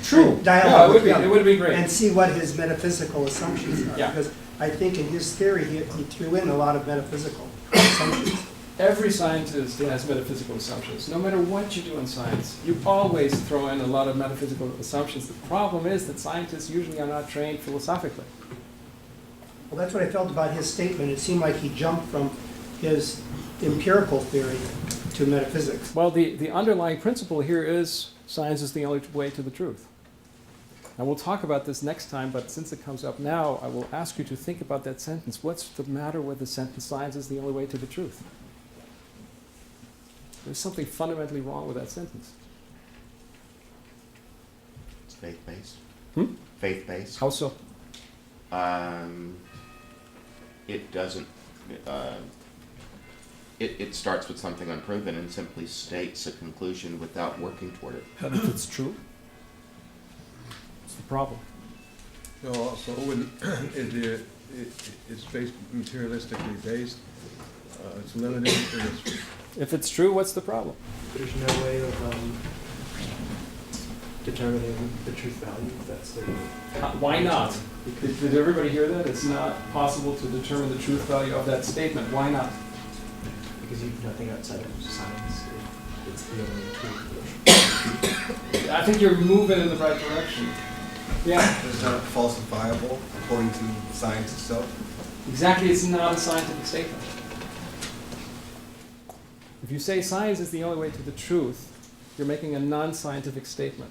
True. Dialogue with it would be great. and see what his metaphysical assumptions are. Yeah. Because I think in his theory, he threw in a lot of metaphysical assumptions. Every scientist has metaphysical assumptions. No matter what you do in science, you always throw in a lot of metaphysical assumptions. The problem is that scientists usually are not trained philosophically. Well, that's what I felt about his statement. It seemed like he jumped from his empirical theory to metaphysics. Well, the underlying principle here is science is the only way to the truth. And we'll talk about this next time, but since it comes up now, I will ask you to think about that sentence. What's the matter with the sentence, science is the only way to the truth? There's something fundamentally wrong with that sentence. It's faith-based. Faith-based. How so? It doesn't, it starts with something unproven and simply states a conclusion without working toward it. But if it's true, what's the problem? No, also, when it's based, materialistically based, it's limited in its. If it's true, what's the problem? There's no way of determining the truth value if that's the. Why not? Did everybody hear that? It's not possible to determine the truth value of that statement. Why not? Because you have nothing outside of science. It's the only truth. I think you're moving in the right direction. Yeah. It's not falsifiable according to science itself. Exactly, it's not a scientific statement. If you say science is the only way to the truth, you're making a non-scientific statement.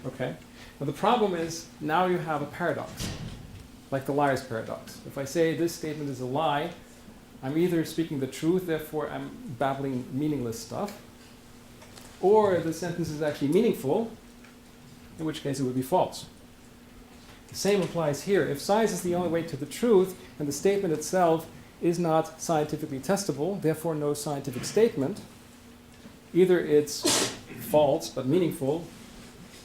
Okay? Now the problem is, now you have a paradox, like the liar's paradox. If I say this statement is a lie, I'm either speaking the truth, therefore I'm babbling meaningless stuff, or the sentence is actually meaningful, in which case it would be false. The same applies here. If science is the only way to the truth, and the statement itself is not scientifically testable, therefore no scientific statement, either it's false but meaningful,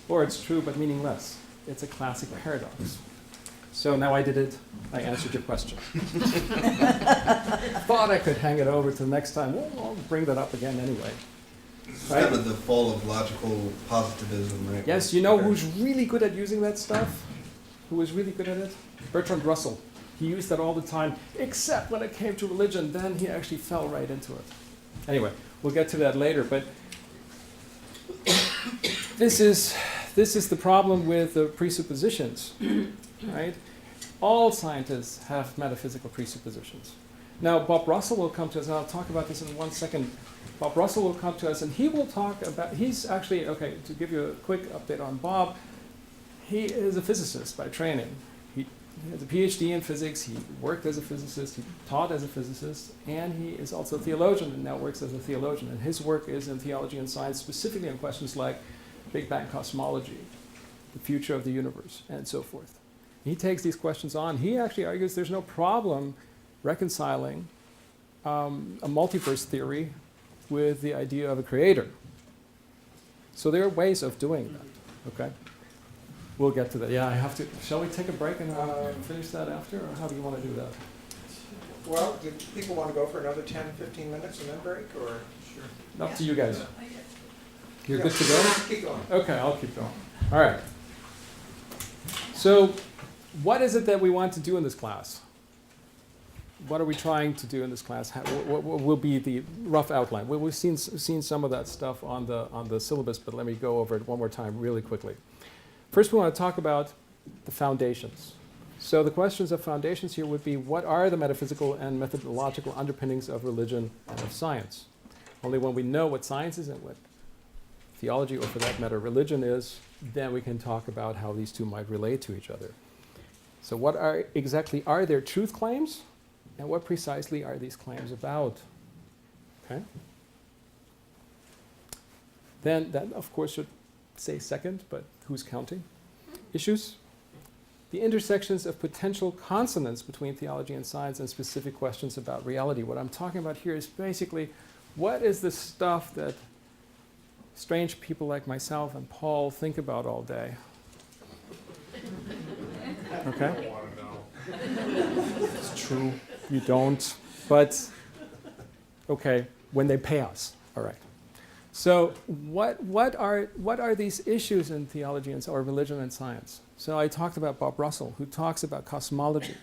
or it's true but meaningless. It's a classic paradox. So now I did it. I answered your question. I thought I could hang it over to the next time. Well, I'll bring that up again anyway. It's kind of the fall of logical positivism, right? Yes, you know who's really good at using that stuff? Who was really good at it? Bertrand Russell. He used that all the time, except when it came to religion. Then he actually fell right into it. Anyway, we'll get to that later. But this is the problem with the presuppositions, right? All scientists have metaphysical presuppositions. Now, Bob Russell will come to us, and I'll talk about this in 1 second. Bob Russell will come to us, and he will talk about, he's actually, okay, to give you a quick update on Bob, he is a physicist by training. He has a PhD in physics, he worked as a physicist, he taught as a physicist, and he is also a theologian and now works as a theologian. And his work is in theology and science, specifically on questions like Big Bang cosmology, the future of the universe, and so forth. He takes these questions on. He actually argues there's no problem reconciling a multiverse theory with the idea of a creator. So there are ways of doing that, okay? We'll get to that. Yeah, I have to. Shall we take a break and finish that after, or how do you want to do that? Well, do people want to go for another 10, 15 minutes and then break, or? Sure. Up to you guys. I guess. You're good to go? Keep going. Okay, I'll keep going. All right. So, what is it that we want to do in this class? What are we trying to do in this class? What will be the rough outline? We've seen some of that stuff on the syllabus, but let me go over it one more time really quickly. First, we want to talk about the foundations. So the questions of foundations here would be, what are the metaphysical and methodological underpinnings of religion and of science? Only when we know what science is and what theology, or for that matter, religion is, then we can talk about how these two might relate to each other. So what exactly are their truth claims, and what precisely are these claims about? Okay. Then that, of course, should say second, but who's counting? Issues. The intersections of potential consonance between theology and science and specific questions about reality. What I'm talking about here is basically what is the stuff that strange people like myself and Paul think about all day? Okay? It's true. You don't. But, okay, when they pay us. All right. So what are these issues in theology and or religion and science? So I talked about Bob Russell, who talks about cosmology,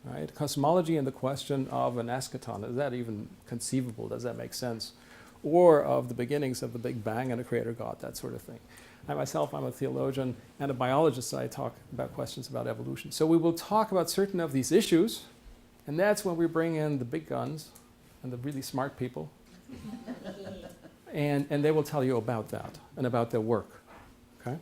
right? Cosmology and the question of an eschaton. Is that even conceivable? Does that make sense? Or of the beginnings of the Big Bang and a creator God, that sort of thing. I myself, I'm a theologian and a biologist, so I talk about questions about evolution. So we will talk about certain of these issues, and that's when we bring in the big guns and the really smart people. And they will tell you about that and about their work. Okay?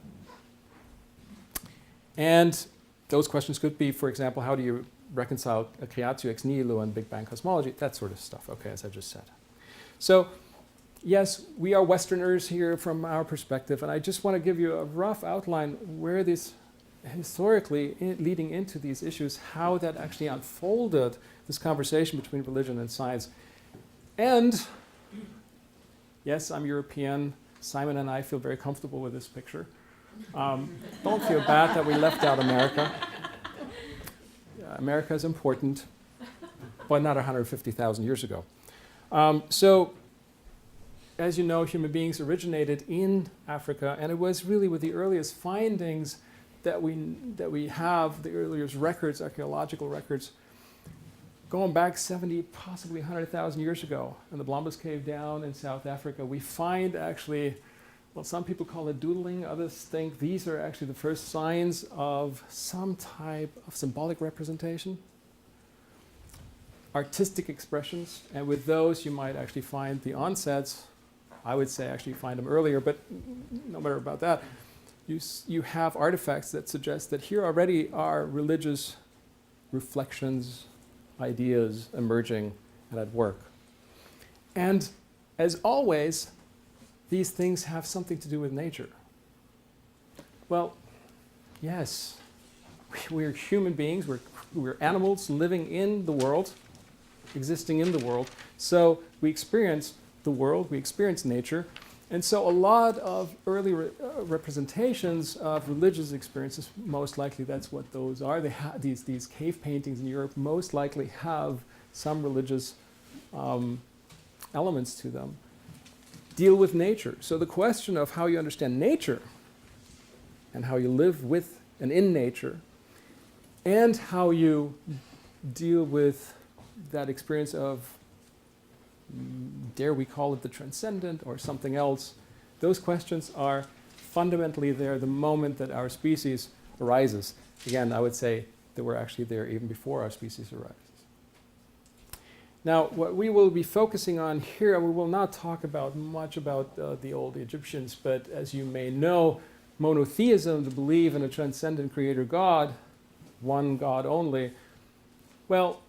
And those questions could be, for example, how do you reconcile a creatio ex nihilo and Big Bang cosmology? That sort of stuff, okay, as I just said. So, yes, we are Westerners here from our perspective, and I just want to give you a rough outline where this historically, leading into these issues, how that actually unfolded, this conversation between religion and science. And yes, I'm European. Simon and I feel very comfortable with this picture. Don't feel bad that we left out America. America is important, but not 150,000 years ago. So, as you know, human beings originated in Africa, and it was really with the earliest findings that we have, the earliest records, archaeological records, going back 70, possibly 100,000 years ago, in the Blombos Cave down in South Africa, we find actually, well, some people call it doodling, others think these are actually the first signs of some type of symbolic representation, artistic expressions, and with those you might actually find the onsets. I would say actually find them earlier, but no matter about that, you have artifacts that suggest that here already are religious reflections, ideas emerging and at work. And as always, these things have something to do with nature. Well, yes, we're human beings, we're animals living in the world, existing in the world. So we experience the world, we experience nature. And so a lot of early representations of religious experiences, most likely that's what those are. They these cave paintings in Europe most likely have some religious elements to them. Deal with nature. So the question of how you understand nature and how you live with and in nature and how you deal with that experience of, dare we call it the transcendent or something else, those questions are fundamentally there the moment that our species arises. Again, I would say they were actually there even before our species arises. Now, what we will be focusing on here, we will not talk about much about the old Egyptians, but as you may know, monotheism, to believe in a transcendent creator God, one God only, well,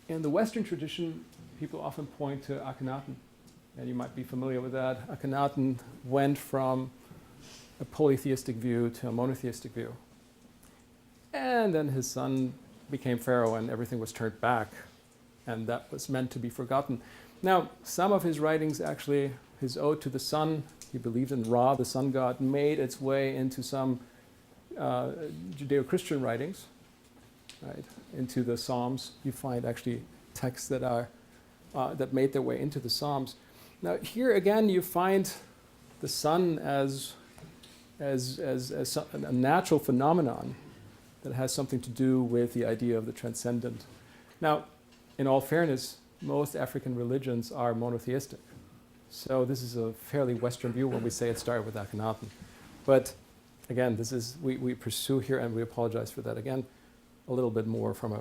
in the Western tradition, people often point to Akhenaten, and you might be familiar with that. Akhenaten went from a polytheistic view to a monotheistic view. And then his son became pharaoh and everything was turned back, and that was meant to be forgotten. Now, some of his writings actually, his ode to the sun, he believed in Ra, the sun god, made its way into some Judeo-Christian writings, right? Into the Psalms. You find actually texts that are that made their way into the Psalms. Now here again you find the sun as a natural phenomenon that has something to do with the idea of the transcendent. Now, in all fairness, most African religions are monotheistic. So this is a fairly Western view when we say it started with Akhenaten. But again, this is we pursue here, and we apologize for that again, a little bit more from a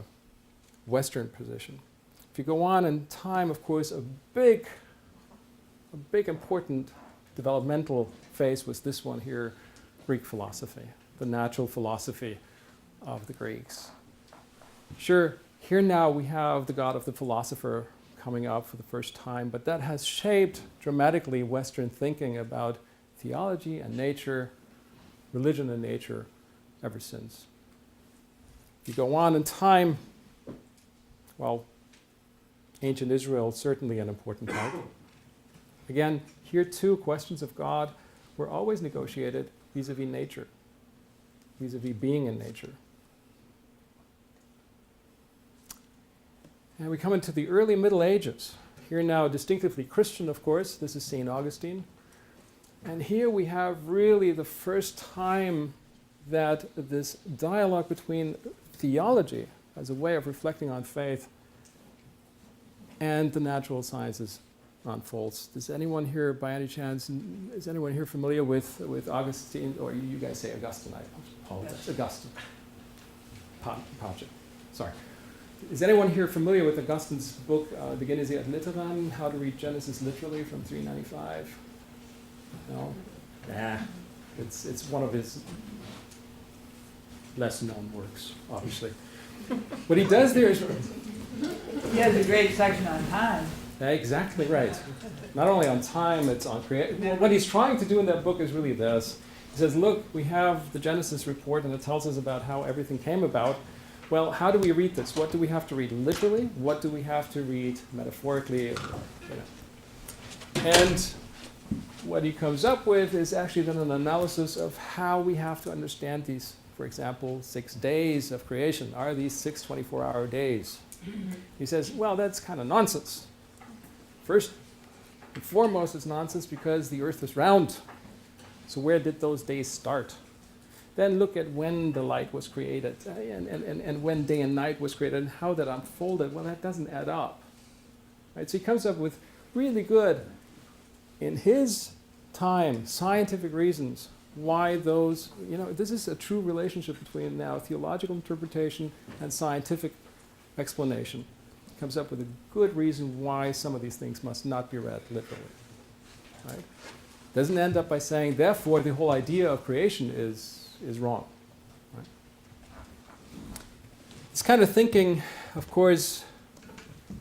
Western position. If you go on in time, of course, a big important developmental phase was this one here, Greek philosophy, the natural philosophy. of the Greeks. Sure, here now we have the god of the philosopher coming up for the first time, but that has shaped dramatically Western thinking about theology and nature, religion and nature ever since. If you go on in time, well, ancient Israel is certainly an important part. Again, here too, questions of God were always negotiated vis-a-vis nature, vis-a-vis being in nature. And we come into the early Middle Ages. Here now, distinctively Christian, of course. This is St. Augustine. And here we have really the first time that this dialogue between theology as a way of reflecting on faith and the natural sciences unfolds. Does anyone here, by any chance, is anyone here familiar with Augustine, or you guys say Augustine? I apologize. Augustine. Pace. Sorry. Is anyone here familiar with Augustine's book, De Genesi ad Litteram, How to Read Genesis Literally, from 395? No? Nah. It's one of his less known works, obviously. What he does there is... He has a great section on time. Exactly right. Not only on time, it's on creation. What he's trying to do in that book is really this. He says, look, we have the Genesis report, and it tells us about how everything came about. Well, how do we read this? What do we have to read literally? What do we have to read metaphorically? You know. And what he comes up with is actually then an analysis of how we have to understand these, for example, 6 days of creation. Are these 6 24-hour days? He says, well, that's kind of nonsense. First and foremost, it's nonsense because the earth is round. So where did those days start? Then look at when the light was created and when day and night was created and how that unfolded. Well, that doesn't add up. Right? So he comes up with really good, in his time, scientific reasons why those, this is a true relationship between now theological interpretation and scientific explanation. He comes up with a good reason why some of these things must not be read literally. Right? Doesn't end up by saying, therefore, the whole idea of creation is wrong. Right? This kind of thinking, of course,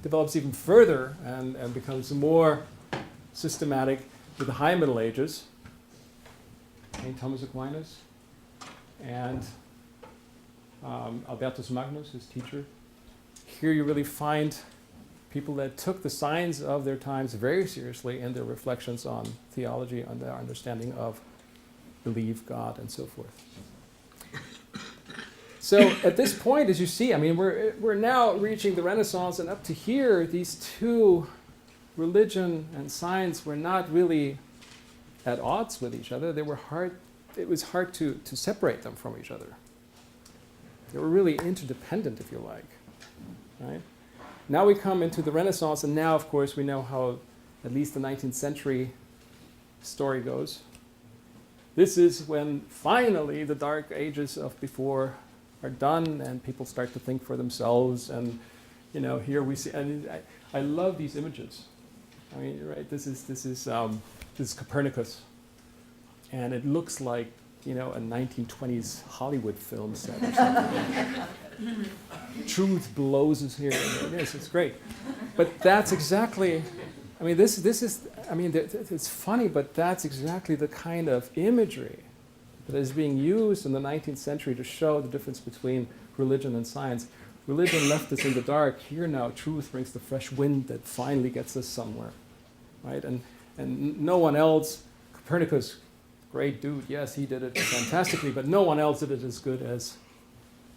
develops even further and becomes more systematic with the High Middle Ages. St. Thomas Aquinas and Albertus Magnus, his teacher. Here you really find people that took the signs of their times very seriously in their reflections on theology, on their understanding of belief, God, and so forth. So at this point, as you see, I mean, we're now reaching the Renaissance, and up to here, these two, religion and science, were not really at odds with each other. They were hard. It was hard to separate them from each other. They were really interdependent, if you like. Right? Now we come into the Renaissance, and now, of course, we know how at least the 19th century story goes. This is when finally the dark ages of before are done, and people start to think for themselves. And here we see. And I love these images. I mean, right? This is Copernicus, and it looks like a 1920s Hollywood film set or something. Truth blows us here. It's great. But that's exactly, I mean, this is, I mean, it's funny, but that's exactly the kind of imagery that is being used in the 19th century to show the difference between religion and science. Religion left us in the dark. Here now, truth brings the fresh wind that finally gets us somewhere, right? And no one else, Copernicus, great dude, yes, he did it fantastically, but no one else did it as good as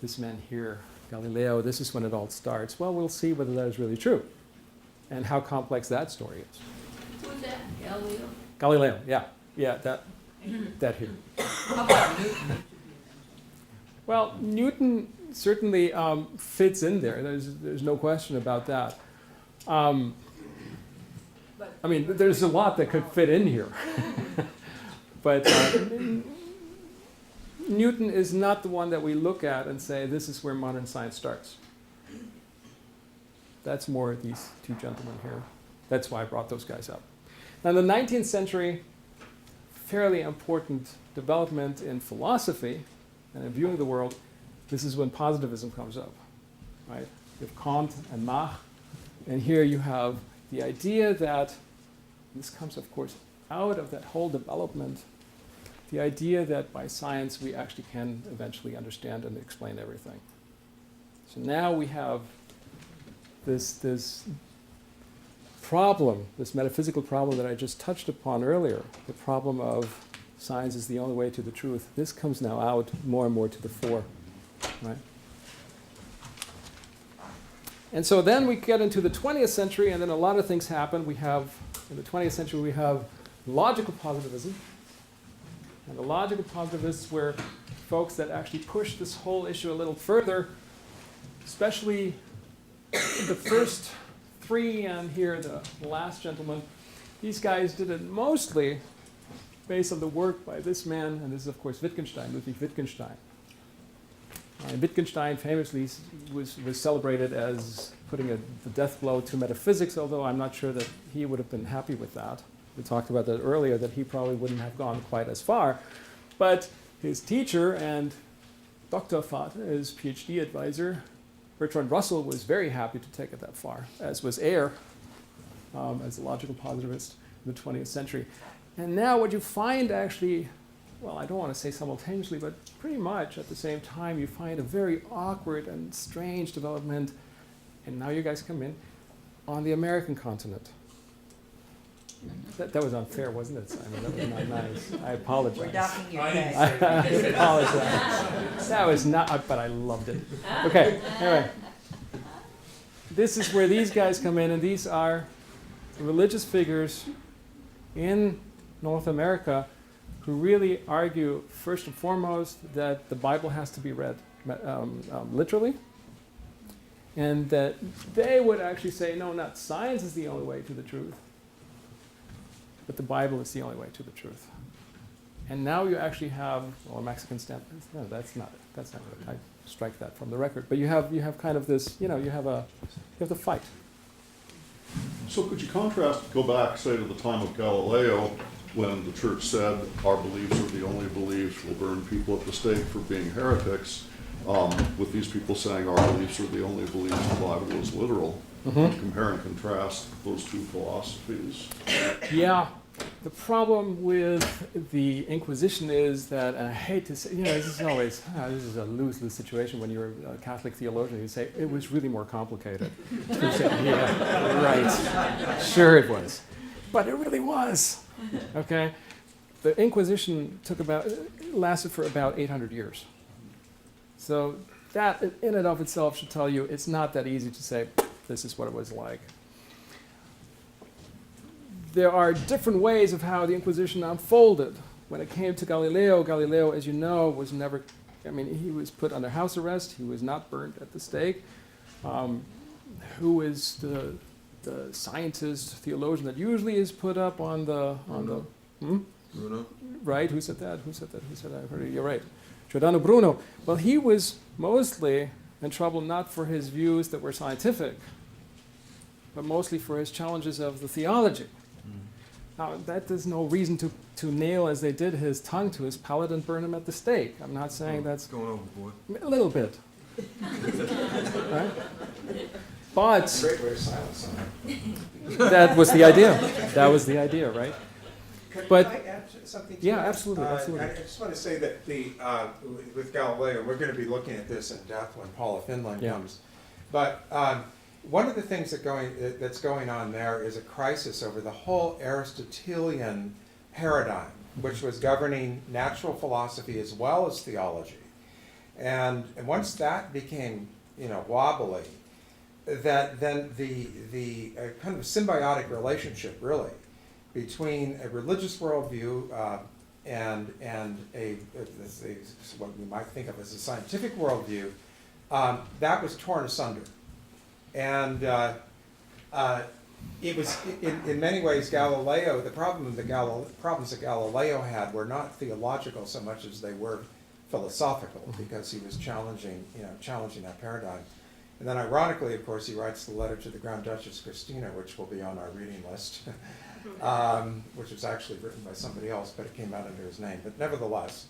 this man here, Galileo. This is when it all starts. Well, we'll see whether that is really true and how complex that story is. Who's that? Galileo? Galileo, yeah, that here. How about Newton? Well, Newton certainly fits in there. There's no question about that. I mean, there's a lot that could fit in here. But Newton is not the one that we look at and say, this is where modern science starts. That's more these two gentlemen here. That's why I brought those guys up. Now, in the 19th century, fairly important development in philosophy and in viewing the world This is when positivism comes up, right? You have Kant and Mach, and here you have the idea that, this comes, of course, out of that whole development, the idea that by science we actually can eventually understand and explain everything. So now we have this problem, this metaphysical problem that I just touched upon earlier, the problem of science is the only way to the truth. This comes now out more and more to the fore, right? And so then we get into the 20th century, and then a lot of things happen. We have, in the 20th century, we have logical positivism. And the logical positivists were folks that actually pushed this whole issue a little further, especially the first three, and here the last gentleman. These guys did it mostly based on the work by this man, and this is, of course, Wittgenstein, Ludwig Wittgenstein. And Wittgenstein famously was celebrated as putting the death blow to metaphysics, although I'm not sure that he would have been happy with that. We talked about that earlier, that he probably wouldn't have gone quite as far. But his teacher and Dr. Vater, his PhD advisor, Bertrand Russell, was very happy to take it that far, as was Ayer, as a logical positivist in the 20th century. And now what you find actually, well, I don't want to say simultaneously, but pretty much at the same time, you find a very awkward and strange development, and now you guys come in, on the American continent. That was unfair, wasn't it, Simon? That was not nice. I apologize. We're docking your I pay. apologize. That was not, but I loved it. Okay, anyway. This is where these guys come in, and these are religious figures in North America who really argue, first and foremost, that the Bible has to be read literally, and that they would actually say, no, not science is the only way to the truth, but the Bible is the only way to the truth. And now you actually have, well, a Mexican stamp. No, that's not good. I strike that from the record. But you have kind of this, you have the fight. So could you contrast, go back, say, to the time of Galileo, when the church said our beliefs are the only beliefs, we'll burn people at the stake for being heretics, with these people saying our beliefs are the only beliefs, the Bible is literal. Compare and contrast those two philosophies. Yeah. The problem with the Inquisition is that, and I hate to say, this is always, this is a lose-lose situation when you're a Catholic theologian. You say, it was really more complicated. You say, yeah, right. Sure it was. But it really was. Okay? The Inquisition lasted for about 800 years. So that in and of itself should tell you it's not that easy to say, this is what it was like. There are different ways of how the Inquisition unfolded. When it came to Galileo, as you know, was never, he was put under house arrest. He was not burned at the stake. Who is the scientist, theologian that usually is put up on the... Bruno? Right, who said that? I heard it. You're right. Giordano Bruno. Well, he was mostly in trouble not for his views that were scientific, but mostly for his challenges of the theology. Now, that is no reason to nail, as they did, his tongue to his palate and burn him at the stake. I'm not saying that's... Going overboard. A little bit. Right? But... Great way to silence someone. That was the idea. That was the idea, right? But, can I add something to yeah, that? absolutely. I just want to say that with Galileo, we're going to be looking at this in depth when Paula Finland comes. But one of the things that's going on there is a crisis over the whole Aristotelian paradigm, which was governing natural philosophy as well as theology. And once that became, wobbly, that then the kind of symbiotic relationship, really, between a religious worldview and what we might think of as a scientific worldview, that was torn asunder. And it was, in many ways, Galileo, the problems that Galileo had were not theological so much as they were philosophical, because he was challenging that paradigm. And then ironically, of course, he writes the letter to the Grand Duchess Christina, which will be on our reading list, which was actually written by somebody else, but it came out under his name. But nevertheless,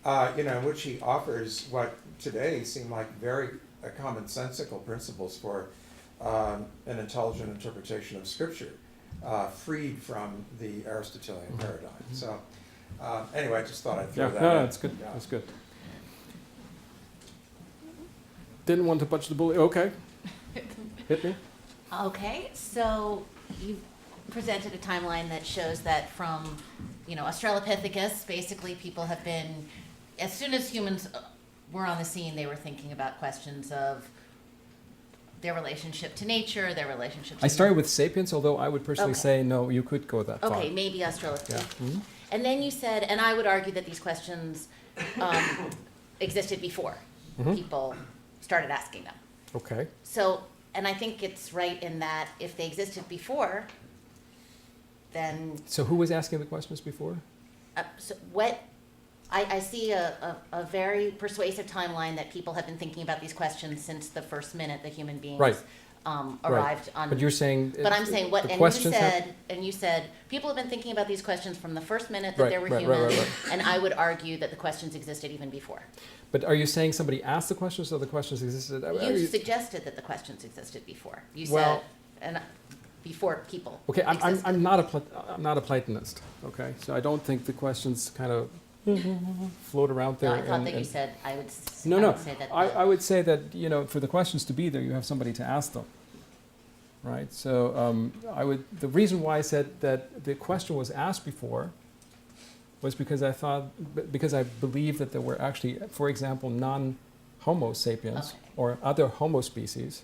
in which he offers what today seem like very commonsensical principles for an intelligent interpretation of Scripture, freed from the Aristotelian paradigm. So, anyway, I just thought I'd throw Yeah, that no, in. no, it's good. Yeah. That's good. Didn't want to punch the bully. Okay. Hit me. Okay, so you presented a timeline that shows that from, Australopithecus, basically people have been, as soon as humans were on the scene, they were thinking about questions of their relationship to nature, their relationship to... I started with sapiens, although I would personally Okay. say no, you could go that far. Okay, maybe Australopithecus. Yeah. Mhm. And then you said, and I would argue that these questions existed before Mhm. people started asking them. Okay. So, and I think it's right in that if they existed before, then, So who was asking the questions before? so I see a very persuasive timeline that people have been thinking about these questions since the first minute that human beings Right. arrived on. But you're saying... But I'm saying what, the and questions have- you said, people have been thinking about these questions from the first minute that Right, there were right, right, humans, right, and I would argue that the questions existed even before. But are you saying somebody asked the questions or the questions existed? You suggested that the questions existed before. You Well- said, and before people Okay, existed. I'm not a Platonist, okay? So I don't think the questions kind of float around there. No, I thought and- that you and- said, I would No, I no. would say that. I would say that, for the questions to be there, you have somebody to ask them, right? So the reason why I said that the question was asked before was because I believe that there were actually, for example, non-Homo sapiens Okay. or other Homo species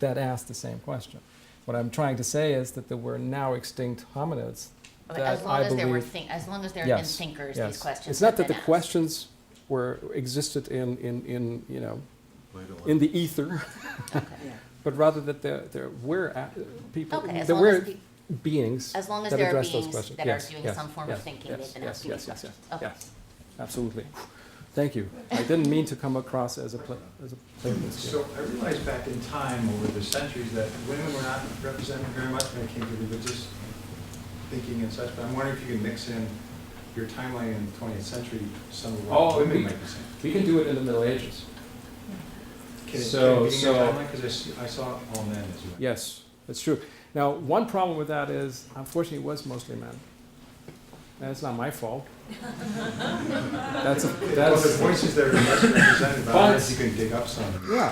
that asked the same question. What I'm trying to say is that there were now extinct hominids Okay, that as long I as there were believe... as long as there have Yes, been thinkers, yes. these questions. It's not have that the been asked. questions existed in the ether, Okay. but rather that there were people, Okay, as there long as were pe- beings As long as that there are address those beings questions. that Yes, are doing yes, some form yes, of thinking, yes, they've been yes, asking yes, these yes, yes, questions. Okay. yes, absolutely. Thank you. I didn't mean to come across as a Platonist. So I realized back in time, over the centuries, that women were not represented very much when it came to religious thinking and such, but I'm wondering if you can mix in your timeline in the 20th century, some of what women might be saying. We can do it in the Middle Ages. Can it So- be in your so- timeline? Because I saw all men as you went. Yes, that's true. Now, one problem with that is, unfortunately, it was mostly men. And it's not my fault. That's Well, the voices that are less represented, but I guess But- you can dig up some.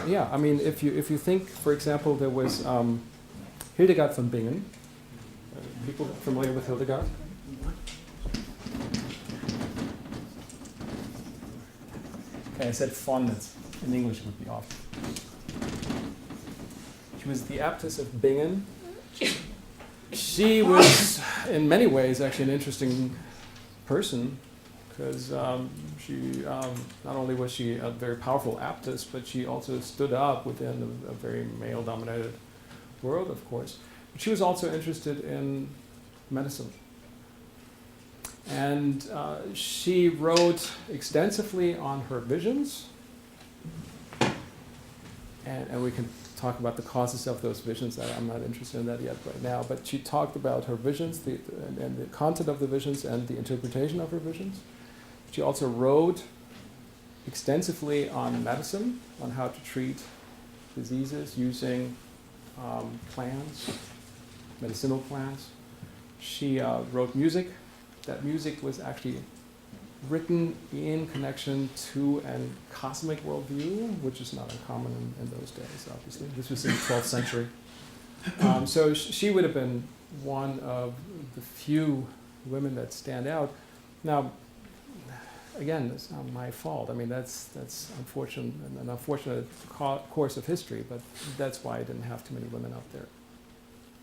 Yeah. I mean, if you think, for example, there was Hildegard von Bingen. People familiar with Hildegard? Okay, I said von. In English, it would be off. She was the abbess of Bingen. She was, in many ways, actually an interesting person, because she not only was she a very powerful abbess, but she also stood up within a very male-dominated world, of course. But she was also interested in medicine. And she wrote extensively on her visions, and we can talk about the causes of those visions. I'm not interested in that yet right now, but she talked about her visions and the content of the visions and the interpretation of her visions. She also wrote extensively on medicine, on how to treat diseases using plants, medicinal plants. She wrote music. That music was actually written in connection to a cosmic worldview, which is not uncommon in those days, obviously. This was in the 12th century. So she would have been one of the few women that stand out. Now, again, it's not my fault. I mean, that's unfortunate, an unfortunate course of history, but that's why I didn't have too many women up there.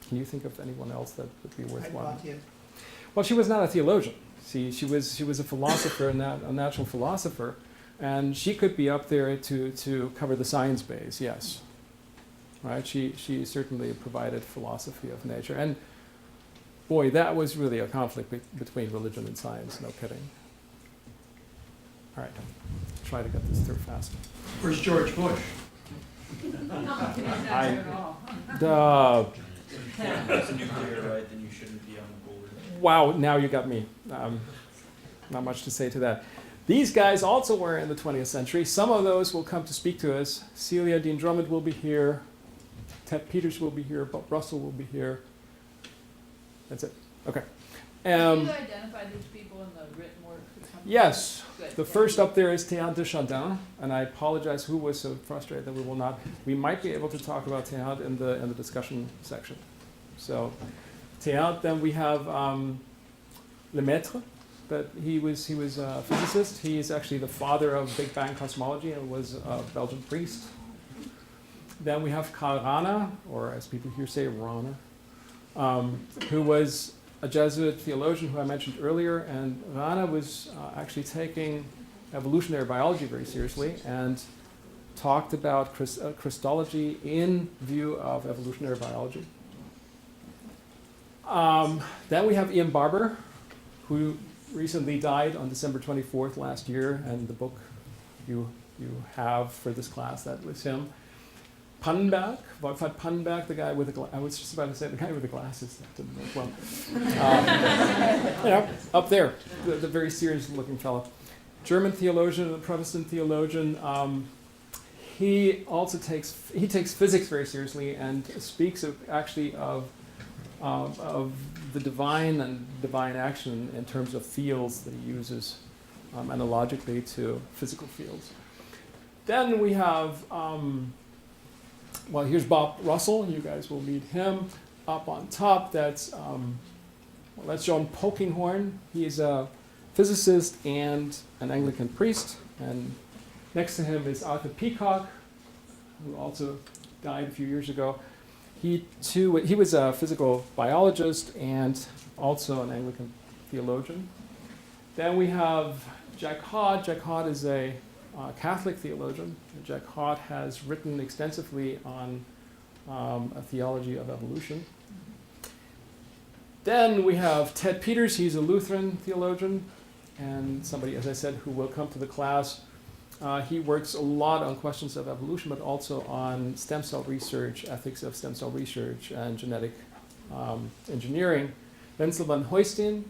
Can you think of anyone else that would be worthwhile? Well, she was not a theologian. See, she was a philosopher, a natural philosopher, and she could be up there to cover the science base, yes. Right? She certainly provided philosophy of nature. And boy, that was really a conflict between religion and science, no kidding. All right, try to get this through fast. Where's George Bush? If it's nuclear, right, then you shouldn't be on the board. Wow, now you got me. Not much to say to that. These guys also were in the 20th century. Some of those will come to speak to us. Celia Dean Drummond will be here. Ted Peters will be here. Bob Russell will be here. That's it. Okay. Can you identify these people in the written work? Yes. Good. The first up there is Théâtre de Chardin, and I apologize who was so frustrated that we will not. We might be able to talk about Théâtre in the discussion section. So Théâtre, then we have Lemaitre, but he was a physicist. He is actually the father of Big Bang cosmology and was a Belgian priest. Then we have Karl Rahner, or as people here say, Rahner, who was a Jesuit theologian who I mentioned earlier, and Rahner was actually taking evolutionary biology very seriously and talked about Christology in view of evolutionary biology. Then we have Ian Barber, who recently died on December 24th last year, and the book you have for this class, that was him. Pannenberg, Wolfhard Pannenberg, the guy with the I was just about to say the guy with the glasses. That didn't work well. Up there, the very serious-looking fellow. German theologian, a Protestant theologian. He also takes physics very seriously and speaks of the divine and divine action in terms of fields that he uses analogically to physical fields. Then we have. Well, here's Bob Russell. You guys will meet him up on top. That's John Polkinghorne. He is a physicist and an Anglican priest. And next to him is Arthur Peacock, who also died a few years ago. He was a physical biologist and also an Anglican theologian. Then we have Jack Hod. Jack Hod is a Catholic theologian. Jack Hod has written extensively on a theology of evolution. Then we have Ted Peters. He's a Lutheran theologian and somebody, as I said, who will come to the class. He works a lot on questions of evolution, but also on stem cell research, ethics of stem cell research, and genetic engineering. Wenzel van Hoystein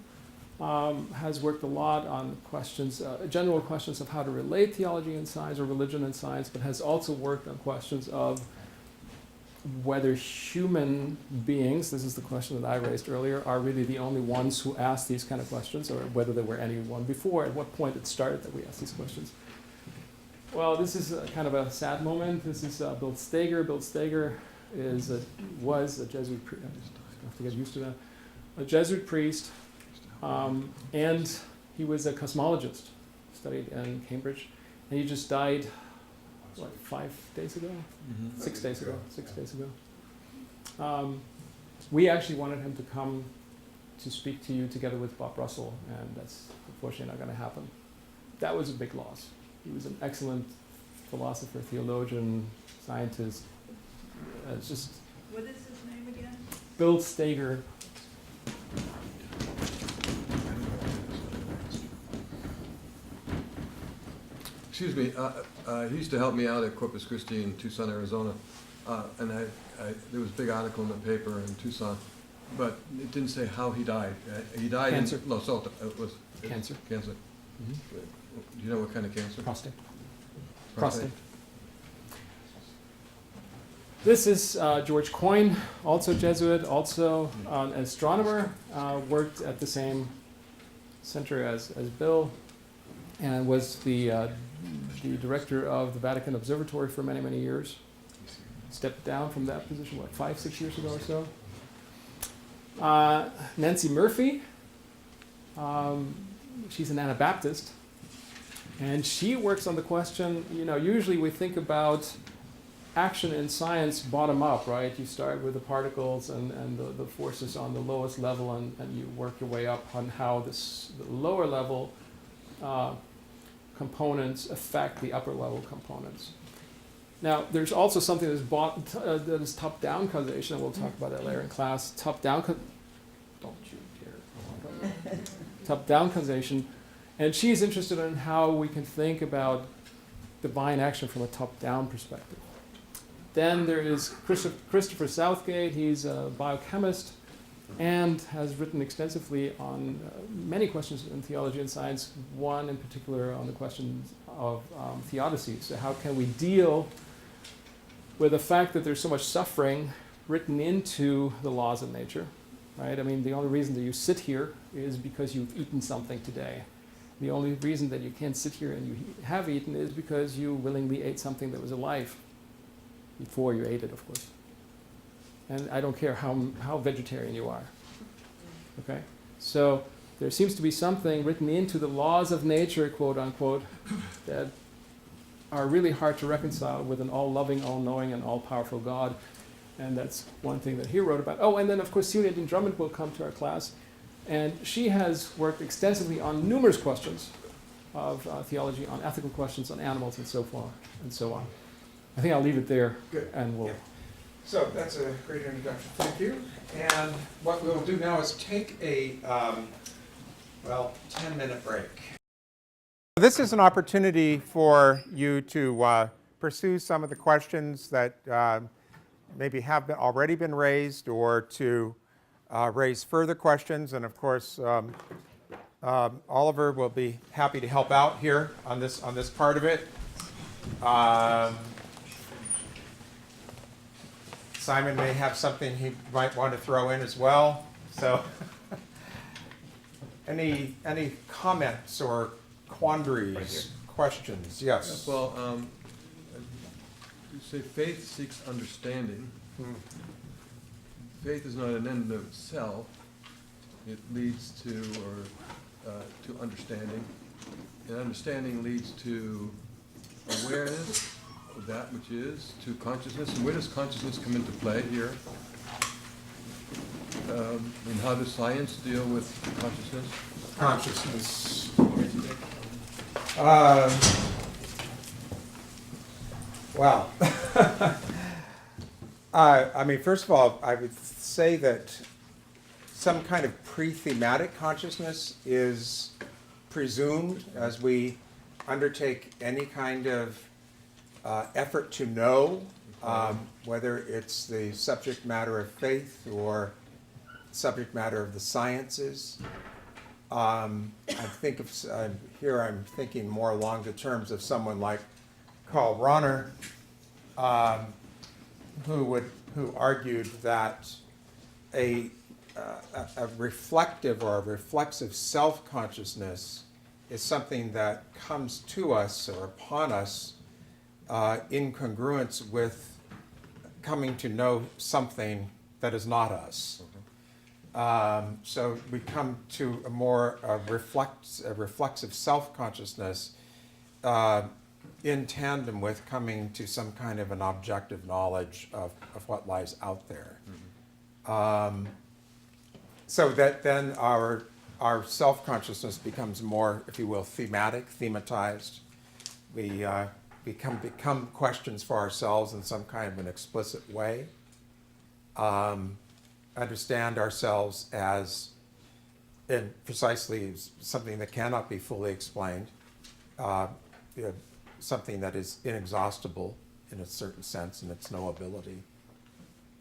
has worked a lot on questions, general questions of how to relate theology and science or religion and science, but has also worked on questions of whether human beings, this is the question that I raised earlier, are really the only ones who ask these kind of questions, or whether there were anyone before, at what point it started that we asked these questions. Well, this is kind of a sad moment. This is Bill Steger. Bill Steger was a Jesuit priest. I have to get used to that. A Jesuit priest. And he was a cosmologist, studied in Cambridge, and he just died, 5 days ago? Mm-hmm. 6 days ago. 6 days ago. We actually wanted him to come to speak to you together with Bob Russell, and that's unfortunately not going to happen. That was a big loss. He was an excellent philosopher, theologian, scientist. It's just. What is his name again? Bill Steger. Excuse me, he used to help me out at Corpus Christi in Tucson, Arizona, and there was a big article in the paper in Tucson, but it didn't say how he died. He died Cancer. in Los Altos. Cancer. Cancer. Mm-hmm. Do you know what kind of cancer? Prostate. This is George Coyne, also Jesuit, also an astronomer, worked at the same center as Bill, and was the director of the Vatican Observatory for many, many years. Stepped down from that position, 5, 6 years ago or so. Nancy Murphy, she's an Anabaptist, and she works on the question, usually we think about action in science bottom up, right? You start with the particles and the forces on the lowest level, and you work your way up on how the lower level components affect the upper level components. Now, there's also something that is top-down causation, and we'll talk about that later in class. Top-down causation, and she's interested in how we can think about divine action from a top-down perspective. Then there is Christopher Southgate. He's a biochemist and has written extensively on many questions in theology and science, one in particular on the questions of theodicy. So how can we deal with the fact that there's so much suffering written into the laws of nature, right? I mean, the only reason that you sit here is because you've eaten something today. The only reason that you can't sit here and you have eaten is because you willingly ate something that was alive before you ate it, of course. And I don't care how vegetarian you are, okay? So there seems to be something written into the laws of nature, quote unquote, that are really hard to reconcile with an all-loving, all-knowing, and all-powerful God. And that's one thing that he wrote about. Oh, and then of course Celia Dean Drummond will come to our class, and she has worked extensively on numerous questions of theology, on ethical questions, on animals, and so forth, and so on. I think I'll leave it there. Good. And we'll... Yeah. So that's a great introduction. Thank you. And what we'll do now is take a, 10-minute break. This is an opportunity for you to pursue some of the questions that maybe have already been raised, or to raise further questions. And of course, Oliver will be happy to help out here on this part of it. Simon may have something he might want to throw in as well. So any comments or quandaries, questions? Yes. Well, you say faith seeks understanding. Faith is not an end of itself. It leads to understanding. And understanding leads to awareness of that which is, to consciousness. And where does consciousness come into play here? And how does science deal with consciousness? Consciousness. Well, I mean, first of all, I would say that some kind of pre-thematic consciousness is presumed as we undertake any kind of effort to know, whether it's the subject matter of faith or subject matter of the sciences. I'm thinking more along the terms of someone like Karl Rahner, who argued that a reflective or a reflexive self-consciousness is something that comes to us or upon us in congruence with coming to know something that is not us. So we come to a more reflexive self-consciousness in tandem with coming to some kind of an objective knowledge of what lies out there. So that then our self-consciousness becomes more, if you will, thematic, thematized. We become questions for ourselves in some kind of an explicit way. Understand ourselves as in precisely something that cannot be fully explained, something that is inexhaustible in a certain sense in its knowability.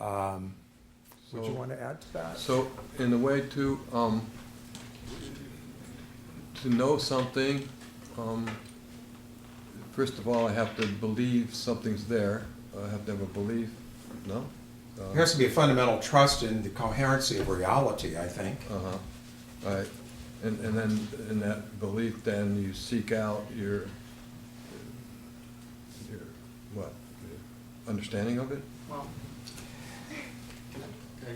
Would you want to add to that? So, in a way, to know something, first of all, I have to believe something's there. I have to have a belief. No? There has to be a fundamental trust in the coherency of reality, I think. Right. And then in that belief, then you seek out your what? Understanding of it? Well,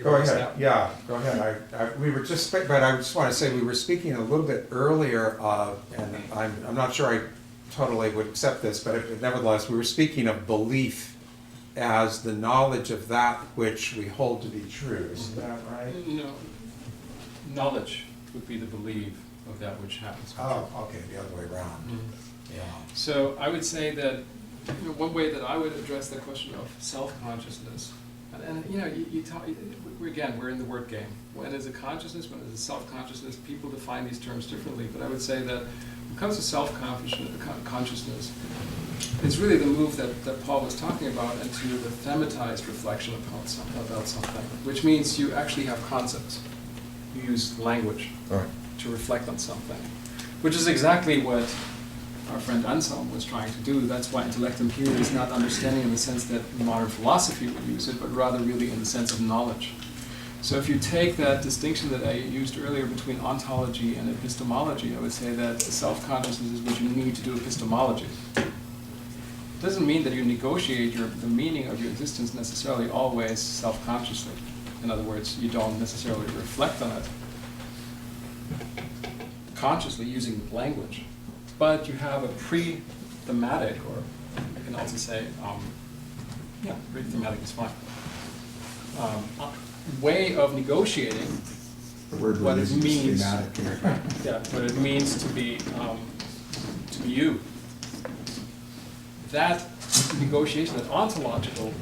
Go ahead. Yeah, go ahead. We were just, but I just want to say we were speaking a little bit earlier of, and I'm not sure I totally would accept this, but nevertheless, we were speaking of belief as the knowledge of that which we hold to be true. Isn't that right? No. Knowledge would be the belief of that which happens. Oh, okay, the other way around. Mm-hmm. Yeah. So I would say that one way that I would address the question of self-consciousness, and you talk, we're in the word game. When is it consciousness? When is it self-consciousness? People define these terms differently, but I would say that when it comes to self-consciousness, it's really the move that Paul was talking about into the thematized reflection about something, which means you actually have concepts. You use language All right. to reflect on something, which is exactly what our friend Anselm was trying to do. That's why intellectum here is not understanding in the sense that modern philosophy would use it, but rather really in the sense of knowledge. So if you take that distinction that I used earlier between ontology and epistemology, I would say that self-consciousness is what you need to do epistemology. It doesn't mean that you negotiate the meaning of your existence necessarily always self-consciously. In other words, you don't necessarily reflect on it consciously using language, but you have a pre-thematic, or you can also say, pre-thematic is fine, way of negotiating what it means. What it means to be you. That negotiation, that ontological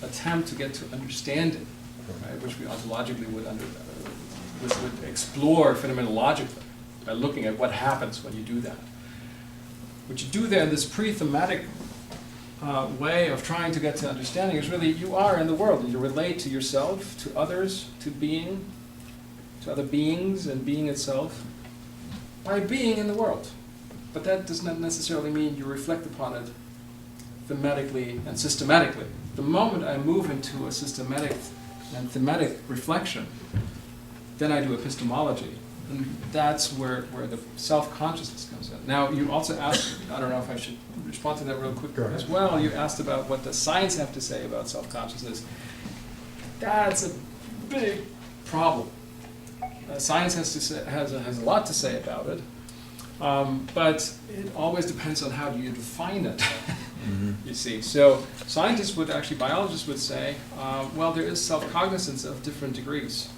attempt to get to understanding, right, which we ontologically would explore phenomenologically by looking at what happens when you do that. What you do there in this pre-thematic way of trying to get to understanding is really you are in the world and you relate to yourself, to others, to being, to other beings and being itself by being in the world. But that does not necessarily mean you reflect upon it thematically and systematically. The moment I move into a systematic and thematic reflection, then I do epistemology. And that's where the self-consciousness comes in. Now, you also asked, I don't know if I should respond to that real quick as well, you asked about what does science have to say about self-consciousness. That's a big problem. Science has a lot to say about it, but it always depends on how you define it. You see, so scientists would actually, biologists would say, well, there is self-cognizance of different degrees.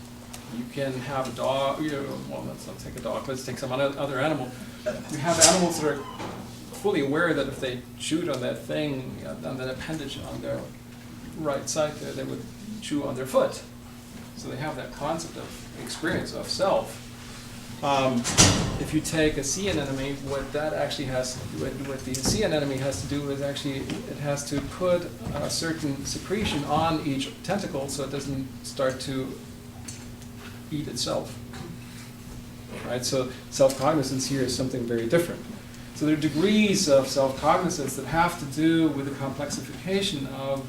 You can have a dog, well, let's not take a dog, let's take some other animal. You have animals that are fully aware that if they chewed on that thing, on that appendage on their right side there, they would chew on their foot. So they have that concept of experience of self. If you take a sea anemone, what that actually has, what the sea anemone has to do is actually, it has to put a certain secretion on each tentacle so it doesn't start to eat itself. Right? So self-cognizance here is something very different. So there are degrees of self-cognizance that have to do with the complexification of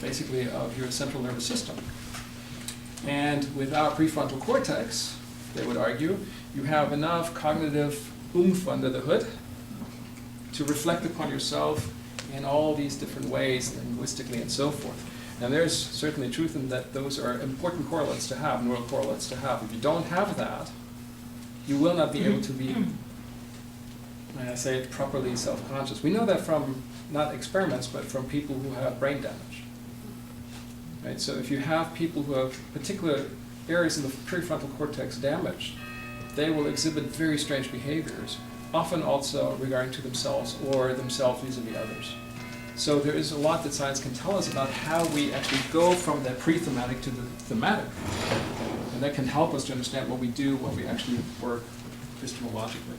basically of your central nervous system. And without prefrontal cortex, they would argue, you have enough cognitive oomph under the hood to reflect upon yourself in all these different ways, linguistically and so forth. And there's certainly truth in that those are important correlates to have, neural correlates to have. If you don't have that, you will not be able to be, may I say it, properly self-conscious. We know that from not experiments, but from people who have brain damage. Right? So if you have people who have particular areas in the prefrontal cortex damaged, they will exhibit very strange behaviors, often also regarding to themselves or themselves vis-a-vis others. So there is a lot that science can tell us about how we actually go from that pre-thematic to the thematic. And that can help us to understand what we do when we actually work epistemologically.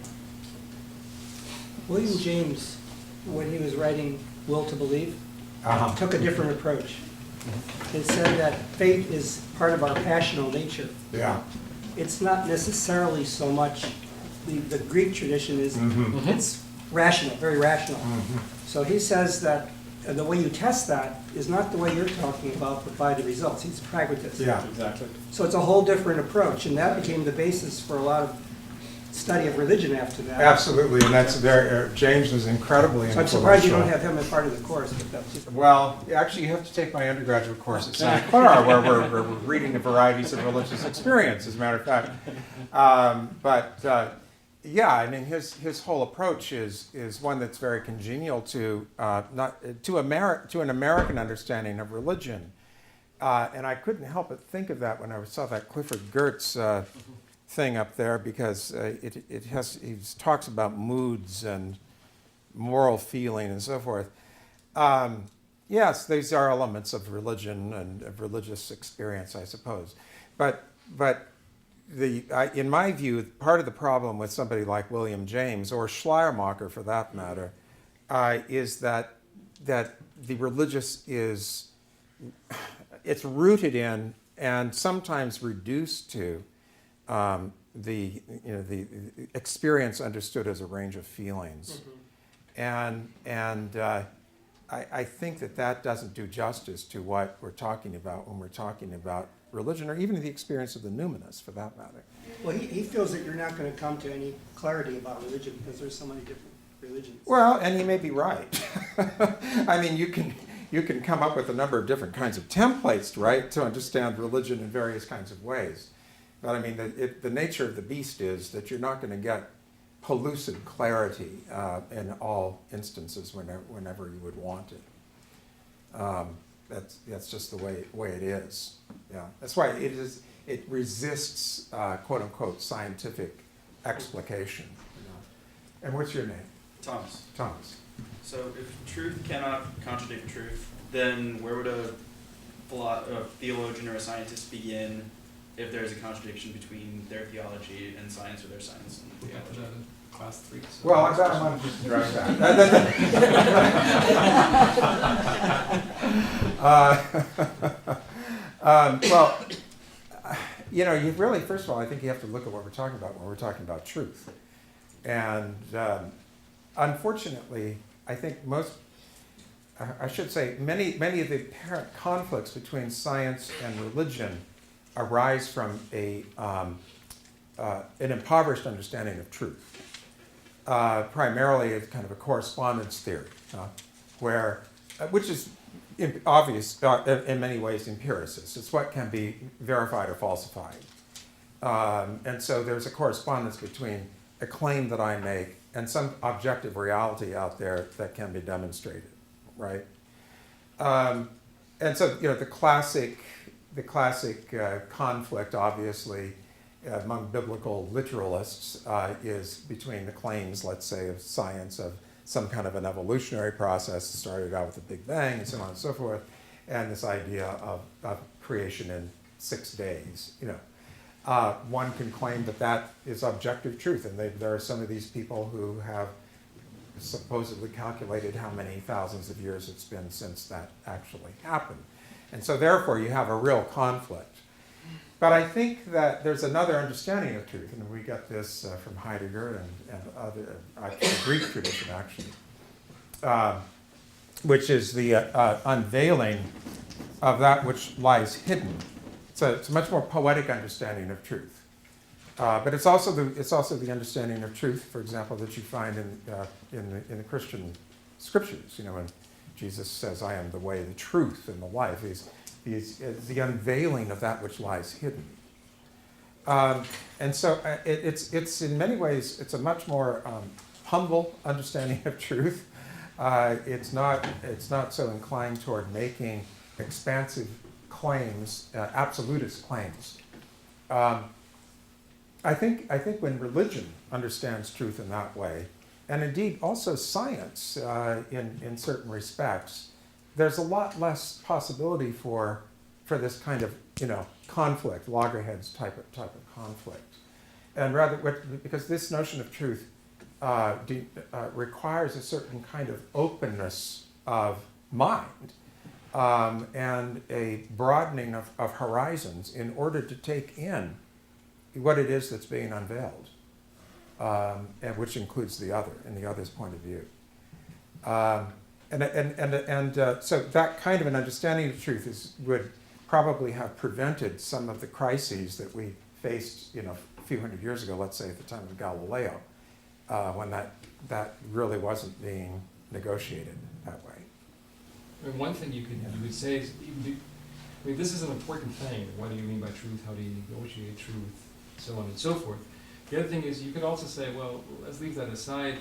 William James, when he was writing Will to Believe, took a different approach. He said that faith is part of our passional nature. Yeah. It's not necessarily so much, the Greek tradition is, it's rational, very rational. So he says that the way you test that is not the way you're talking about, but by the results. He's a pragmatist. Yeah. Exactly. So it's a whole different approach, and that became the basis for a lot of study of religion after that. Absolutely, and that's very, James was incredibly So influential. I'm surprised you don't have him as part of the course, but that's just. Well, actually, you have to take my undergraduate course at Santa Clara, where we're reading the varieties of religious experience, as a matter of fact. Yeah, I mean, his whole approach is one that's very congenial to an American understanding of religion, and I couldn't help but think of that when I saw that Clifford Geertz thing up there, because he talks about moods and moral feeling and so forth. Yes, these are elements of religion and of religious experience, I suppose, but in my view, part of the problem with somebody like William James, or Schleiermacher for that matter, is that the religious it's rooted in and sometimes reduced to the experience understood as a range of feelings, and I think that doesn't do justice to what we're talking about when we're talking about religion, or even the experience of the numinous, for that matter. Well, he feels that you're not going to come to any clarity about religion because there's so many different religions. Well, and he may be right. I mean, you can come up with a number of different kinds of templates, right, to understand religion in various kinds of ways. But I mean, the nature of the beast is that you're not going to get pellucid clarity in all instances whenever you would want it. That's just the way it is. Yeah, that's why it resists quote unquote scientific explication. And what's your name? Thomas. Thomas. So if truth cannot contradict truth, then where would a theologian or a scientist begin if there's a contradiction between their theology and science, or their science and theology? Class 3. So Well, I bet I want to just address that. Well, you really, first of all, I think you have to look at what we're talking about when we're talking about truth. And unfortunately, I think I should say, many of the apparent conflicts between science and religion arise from an impoverished understanding of truth. Primarily as kind of a correspondence theory, which is obvious in many ways empiricist. It's what can be verified or falsified. And so there's a correspondence between a claim that I make and some objective reality out there that can be demonstrated, right? And so the classic conflict, obviously, among biblical literalists is between the claims, let's say, of science of some kind of an evolutionary process that started out with the Big Bang and so on and so forth, and this idea of creation in 6 days. One can claim that is objective truth, and there are some of these people who have supposedly calculated how many thousands of years it's been since that actually happened. And so therefore you have a real conflict. But I think that there's another understanding of truth, and we get this from Heidegger and other, the Greek tradition actually, which is the unveiling of that which lies hidden. It's a much more poetic understanding of truth. But it's also the understanding of truth, for example, that you find in the Christian scriptures. When Jesus says, "I am the way, the truth, and the life," is the unveiling of that which lies hidden. And so it's in many ways, it's a much more humble understanding of truth. It's not so inclined toward making expansive claims, absolutist claims. I think when religion understands truth in that way, and indeed also science in certain respects, there's a lot less possibility for this kind of conflict, loggerheads type of conflict, and rather because this notion of truth requires a certain kind of openness of mind and a broadening of horizons in order to take in what it is that's being unveiled, and which includes the other and the other's point of view. So that kind of an understanding of truth would probably have prevented some of the crises that we faced, a few hundred years ago, let's say at the time of Galileo, when that really wasn't being negotiated that way. I mean, one thing you would say is, this is an important thing. What do you mean by truth? How do you negotiate truth? So on and so forth. The other thing is, you could also say, well, let's leave that aside.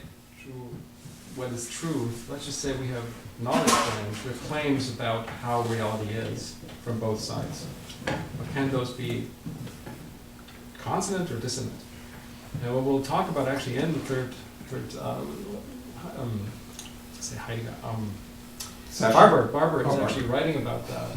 What is truth? Let's just say we have knowledge claims with claims about how reality is from both sides. But can those be consonant or dissonant? Now, what we'll talk about actually in the third say Heidegger. Barber is actually writing about that.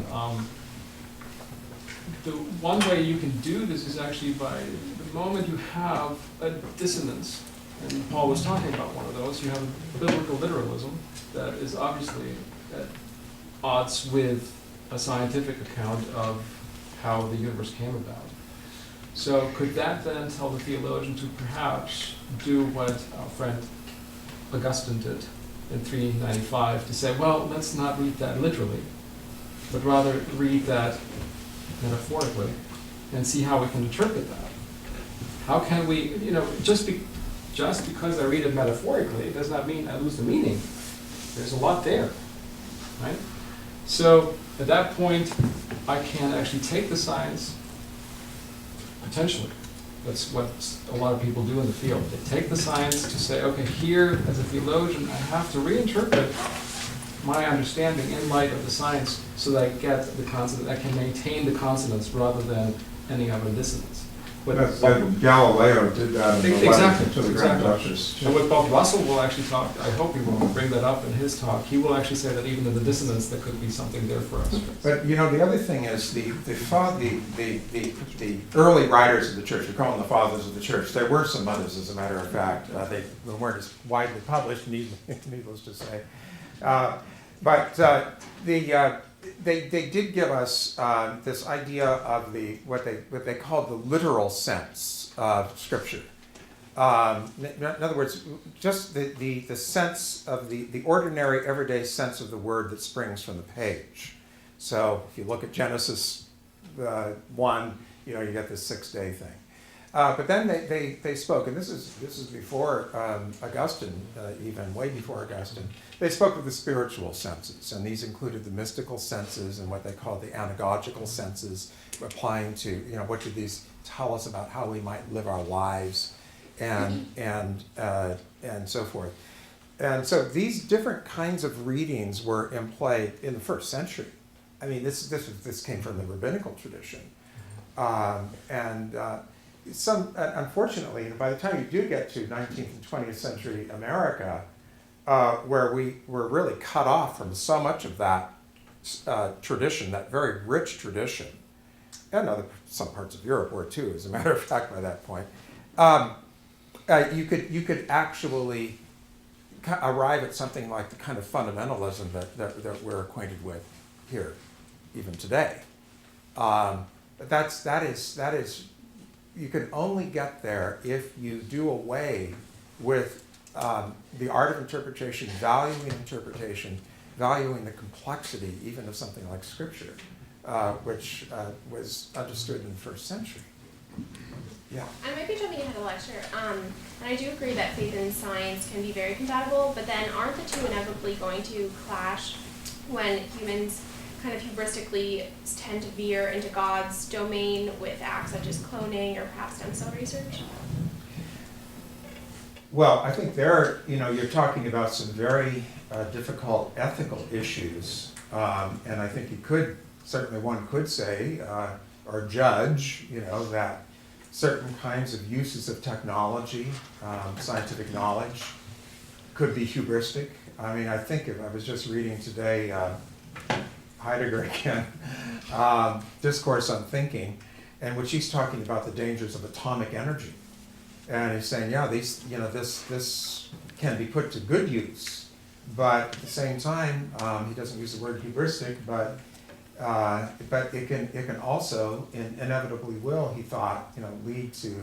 The one way you can do this is actually by the moment you have a dissonance, and Paul was talking about one of those, you have biblical literalism that is obviously at odds with a scientific account of how the universe came about. So could that then tell the theologian to perhaps do what our friend Augustine did in 395, to say, well, let's not read that literally, but rather read that metaphorically and see how we can interpret that. How can we, just because I read it metaphorically, does not mean I lose the meaning. There's a lot there, right? So at that point, I can actually take the science, potentially. That's what a lot of people do in the field. They take the science to say, okay, here, as a theologian, I have to reinterpret my understanding in light of the science so that I get the consonant, I can maintain the consonants rather than ending up in dissonance. Galileo did that in the letter to the Grand Duchess. And what Bob Russell will actually talk, I hope he will bring that up in his talk, he will actually say that even in the dissonance, there could be something there for us. But the other thing is the early writers of the church, we call them the fathers of the church. There were some others, as a matter of fact. They weren't as widely published, needless to say. They did give us this idea of what they called the literal sense of Scripture. In other words, just the sense of the ordinary, everyday sense of the word that springs from the page. So if you look at Genesis 1, you get this 6-day thing. But then they spoke, and this is before Augustine, even way before Augustine. They spoke of the spiritual senses, and these included the mystical senses and what they called the anagogical senses, applying to what do these tell us about how we might live our lives, and so forth. And so these different kinds of readings were in play in the first century. I mean, this came from the rabbinical tradition, unfortunately, by the time you do get to 19th and 20th century America, where we were really cut off from so much of that tradition, that very rich tradition, and some parts of Europe were too, as a matter of fact, by that point, you could actually arrive at something like the kind of fundamentalism that we're acquainted with here, even today. But that is you can only get there if you do away with the art of interpretation, valuing the complexity even of something like Scripture, which was understood in the first century. Yeah. I might be jumping ahead of the lecture, and I do agree that faith and science can be very compatible, but then aren't the two inevitably going to clash when humans kind of hubristically tend to veer into God's domain with acts such as cloning or perhaps stem cell research? Well, I think you're talking about some very difficult ethical issues, and I think one could say, or judge, that certain kinds of uses of technology, scientific knowledge, could be hubristic. I mean, I was just reading today Heidegger again, Discourse on Thinking, in which he's talking about the dangers of atomic energy. And he's saying, this can be put to good use, but at the same time, he doesn't use the word hubristic, but it can also, inevitably will, he thought, lead to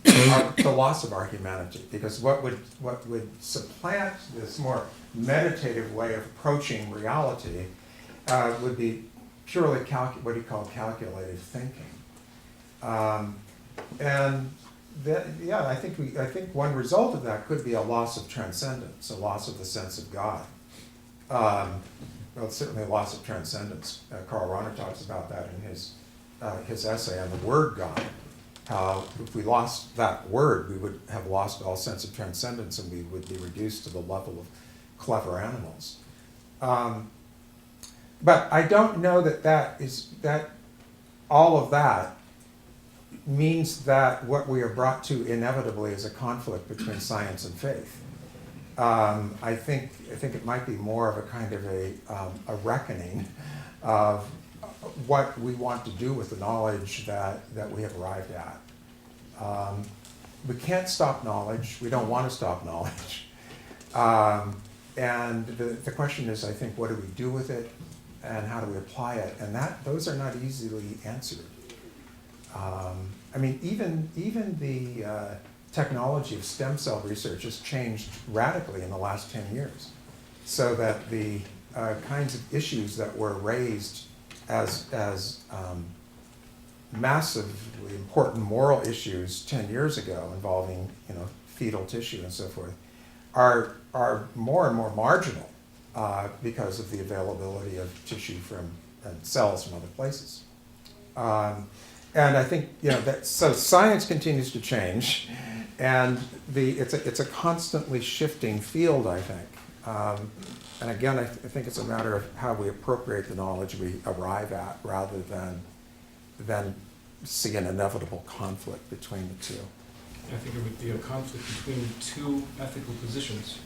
the loss of our humanity. Because what would supplant this more meditative way of approaching reality would be purely what he called calculated thinking. I think one result of that could be a loss of transcendence, a loss of the sense of God. Well, certainly a loss of transcendence. Karl Rahner talks about that in his essay on the word God. How if we lost that word, we would have lost all sense of transcendence, and we would be reduced to the level of clever animals. But I don't know that all of that means that what we are brought to inevitably is a conflict between science and faith. I think it might be more of a kind of a reckoning of what we want to do with the knowledge that we have arrived at. We can't stop knowledge. We don't want to stop knowledge. And the question is, I think, what do we do with it, and how do we apply it? And those are not easily answered. I mean, even the technology of stem cell research has changed radically in the last 10 years, so that the kinds of issues that were raised as massively important moral issues 10 years ago involving, fetal tissue and so forth, are more and more marginal because of the availability of tissue from and cells from other places. And I think so science continues to change, and it's a constantly shifting field, I think. And again, I think it's a matter of how we appropriate the knowledge we arrive at, rather than see an inevitable conflict between the two. I think it would be a conflict between two ethical positions,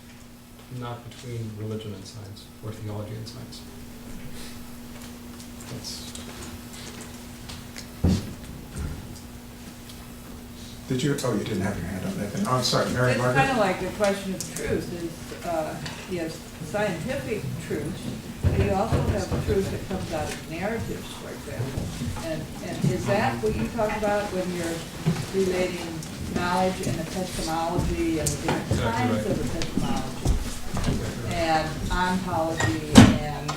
not between religion and science, or theology and science. Did you? Oh, you didn't have your hand up, Nathan. Oh, I'm sorry, Mary It's Margaret. kind of like the question of truth is, yes, scientific truth, but you also have truth that comes out of narratives, for example. And is that what you talk about when you're relating knowledge and epistemology and the different kinds of epistemology and ontology and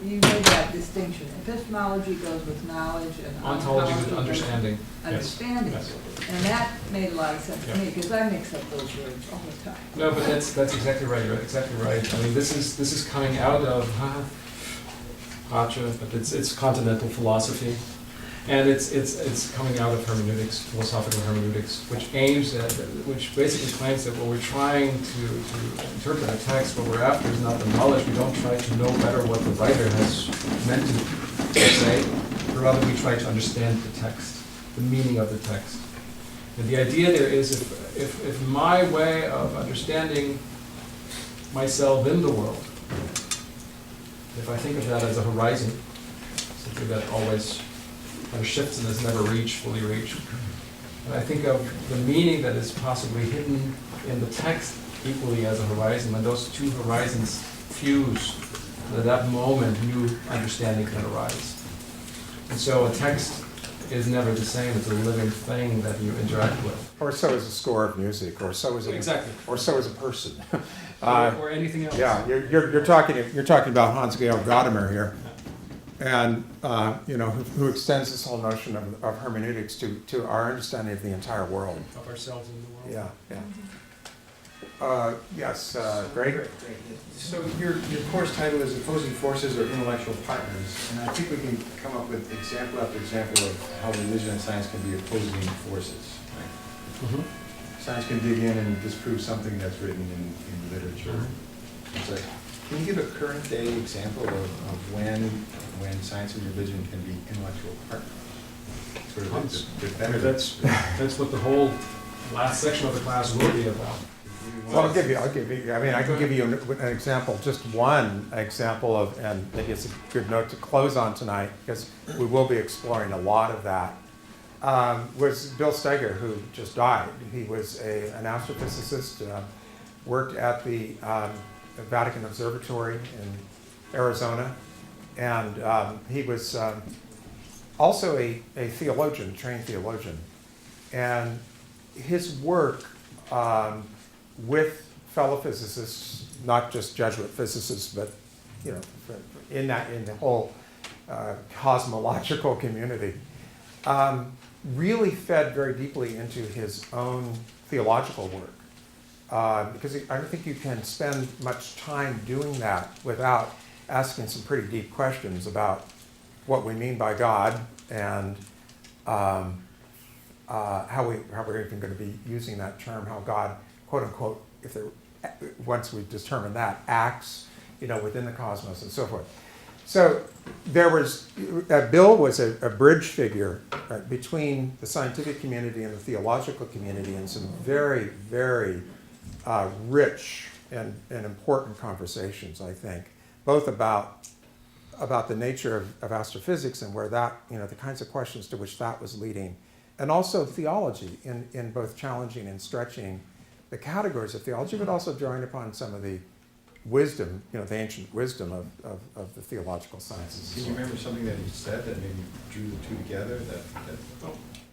you made that distinction. Epistemology goes with knowledge and Ontology with understanding. Understanding. Yes. And that made a lot of sense to me, because I mix up those words all the time. No, but that's exactly right. You're exactly right. I mean, this is coming out of but it's continental philosophy, and it's coming out of hermeneutics, philosophical hermeneutics, which basically claims that what we're trying to interpret a text, what we're after is not the knowledge. We don't try to know better what the writer has meant to say, but rather we try to understand the text, the meaning of the text. And the idea there is if my way of understanding myself in the world, if I think of that as a horizon, something that always kind of shifts and is never fully reached, and I think of the meaning that is possibly hidden in the text equally as a horizon, when those two horizons fuse, at that moment new understanding can arise. And so a text is never the same. It's a living thing that you interact with. Or so is a score of music, or so is or so is a person, or anything else. Yeah, you're talking about Hans Georg Gadamer here, and who extends this whole notion of hermeneutics to our understanding of the entire world, Of ourselves in the world. Yeah. Yes, Greg. Great. So your course title is Opposing Forces or Intellectual Partners, and I think we can come up with example after example of how religion and science can be opposing forces. Right? Mm-hmm. Science can dig in and disprove something that's written in literature. So, can you give a current day example of when science and religion can be intellectual partners? Sort of the better. That's what the whole last section of the class will be about. Well, I'll give you. I mean, I can give you an example, just one example of, and maybe it's a good note to close on tonight, because we will be exploring a lot of that. Was Bill Steger, who just died. He was an astrophysicist, worked at the Vatican Observatory in Arizona, and he was also a theologian, trained theologian, and his work with fellow physicists, not just Jesuit physicists, but in the whole cosmological community, really fed very deeply into his own theological work. Because I don't think you can spend much time doing that without asking some pretty deep questions about what we mean by God and how we're even going to be using that term, how God, quote unquote, once we've determined that, acts, within the cosmos and so forth. So there was, Bill was a bridge figure between the scientific community and the theological community in some very, very rich and important conversations, I think, both about the nature of astrophysics and where that, the kinds of questions to which that was leading, and also theology in both challenging and stretching the categories of theology, but also drawing upon some of the wisdom, the ancient wisdom of the theological sciences. Can you remember something that he said that maybe drew the two together?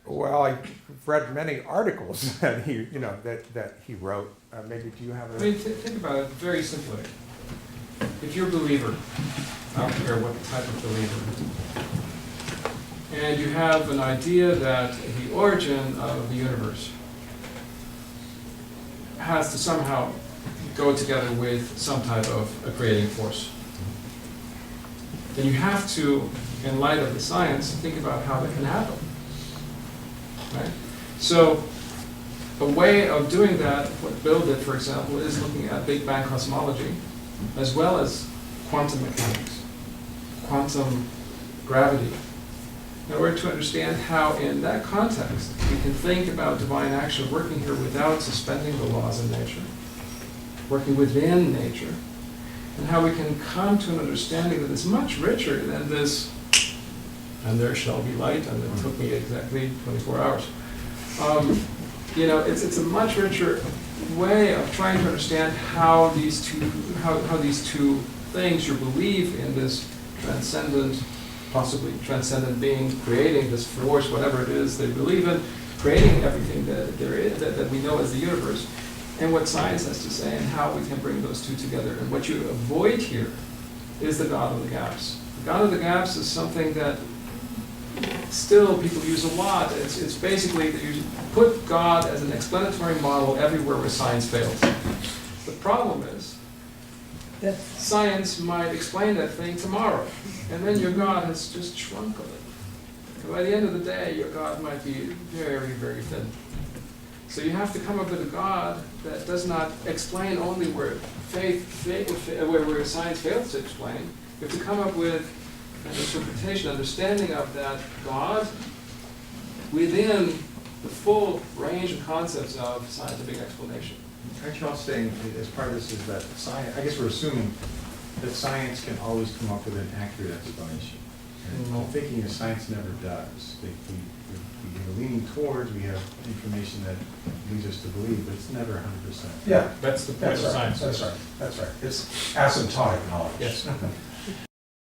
Well, I've read many articles that he, that he wrote. Maybe do you have a? I mean, think about it very simply. If you're a believer, I don't care what type of believer, and you have an idea that the origin of the universe has to somehow go together with some type of a creating force, then you have to, in light of the science, think about how that can happen. Right? So a way of doing that, what Bill did, for example, is looking at Big Bang cosmology, as well as quantum mechanics, quantum gravity, in order to understand how, in that context, we can think about divine action working here without suspending the laws of nature, working within nature, and how we can come to an understanding that is much richer than this, and there shall be light, and it took me exactly 24 hours. It's a much richer way of trying to understand how these two things, your belief in this transcendent, possibly transcendent being, creating this force, whatever it is they believe in, creating everything that there is, that we know as the universe, and what science has to say, and how we can bring those two together. And what you avoid here is the God of the gaps. The God of the gaps is something that still people use a lot. It's basically that you put God as an explanatory model everywhere where science fails. The problem is that science might explain that thing tomorrow, and then your God has just shrunk a little. And by the end of the day, your God might be very, very thin. So you have to come up with a God that does not explain only where where science fails to explain. You have to come up with an interpretation, understanding of that God within the full range of concepts of scientific explanation. Aren't you all saying, as part of this, is that science, I guess we're assuming that science can always come up with an accurate explanation. And I'm thinking that science never does. We're leaning towards, we have information that leads us to believe, but it's never 100%. Yeah, That's the point of science. That's right. It's asymptotic knowledge. Yes.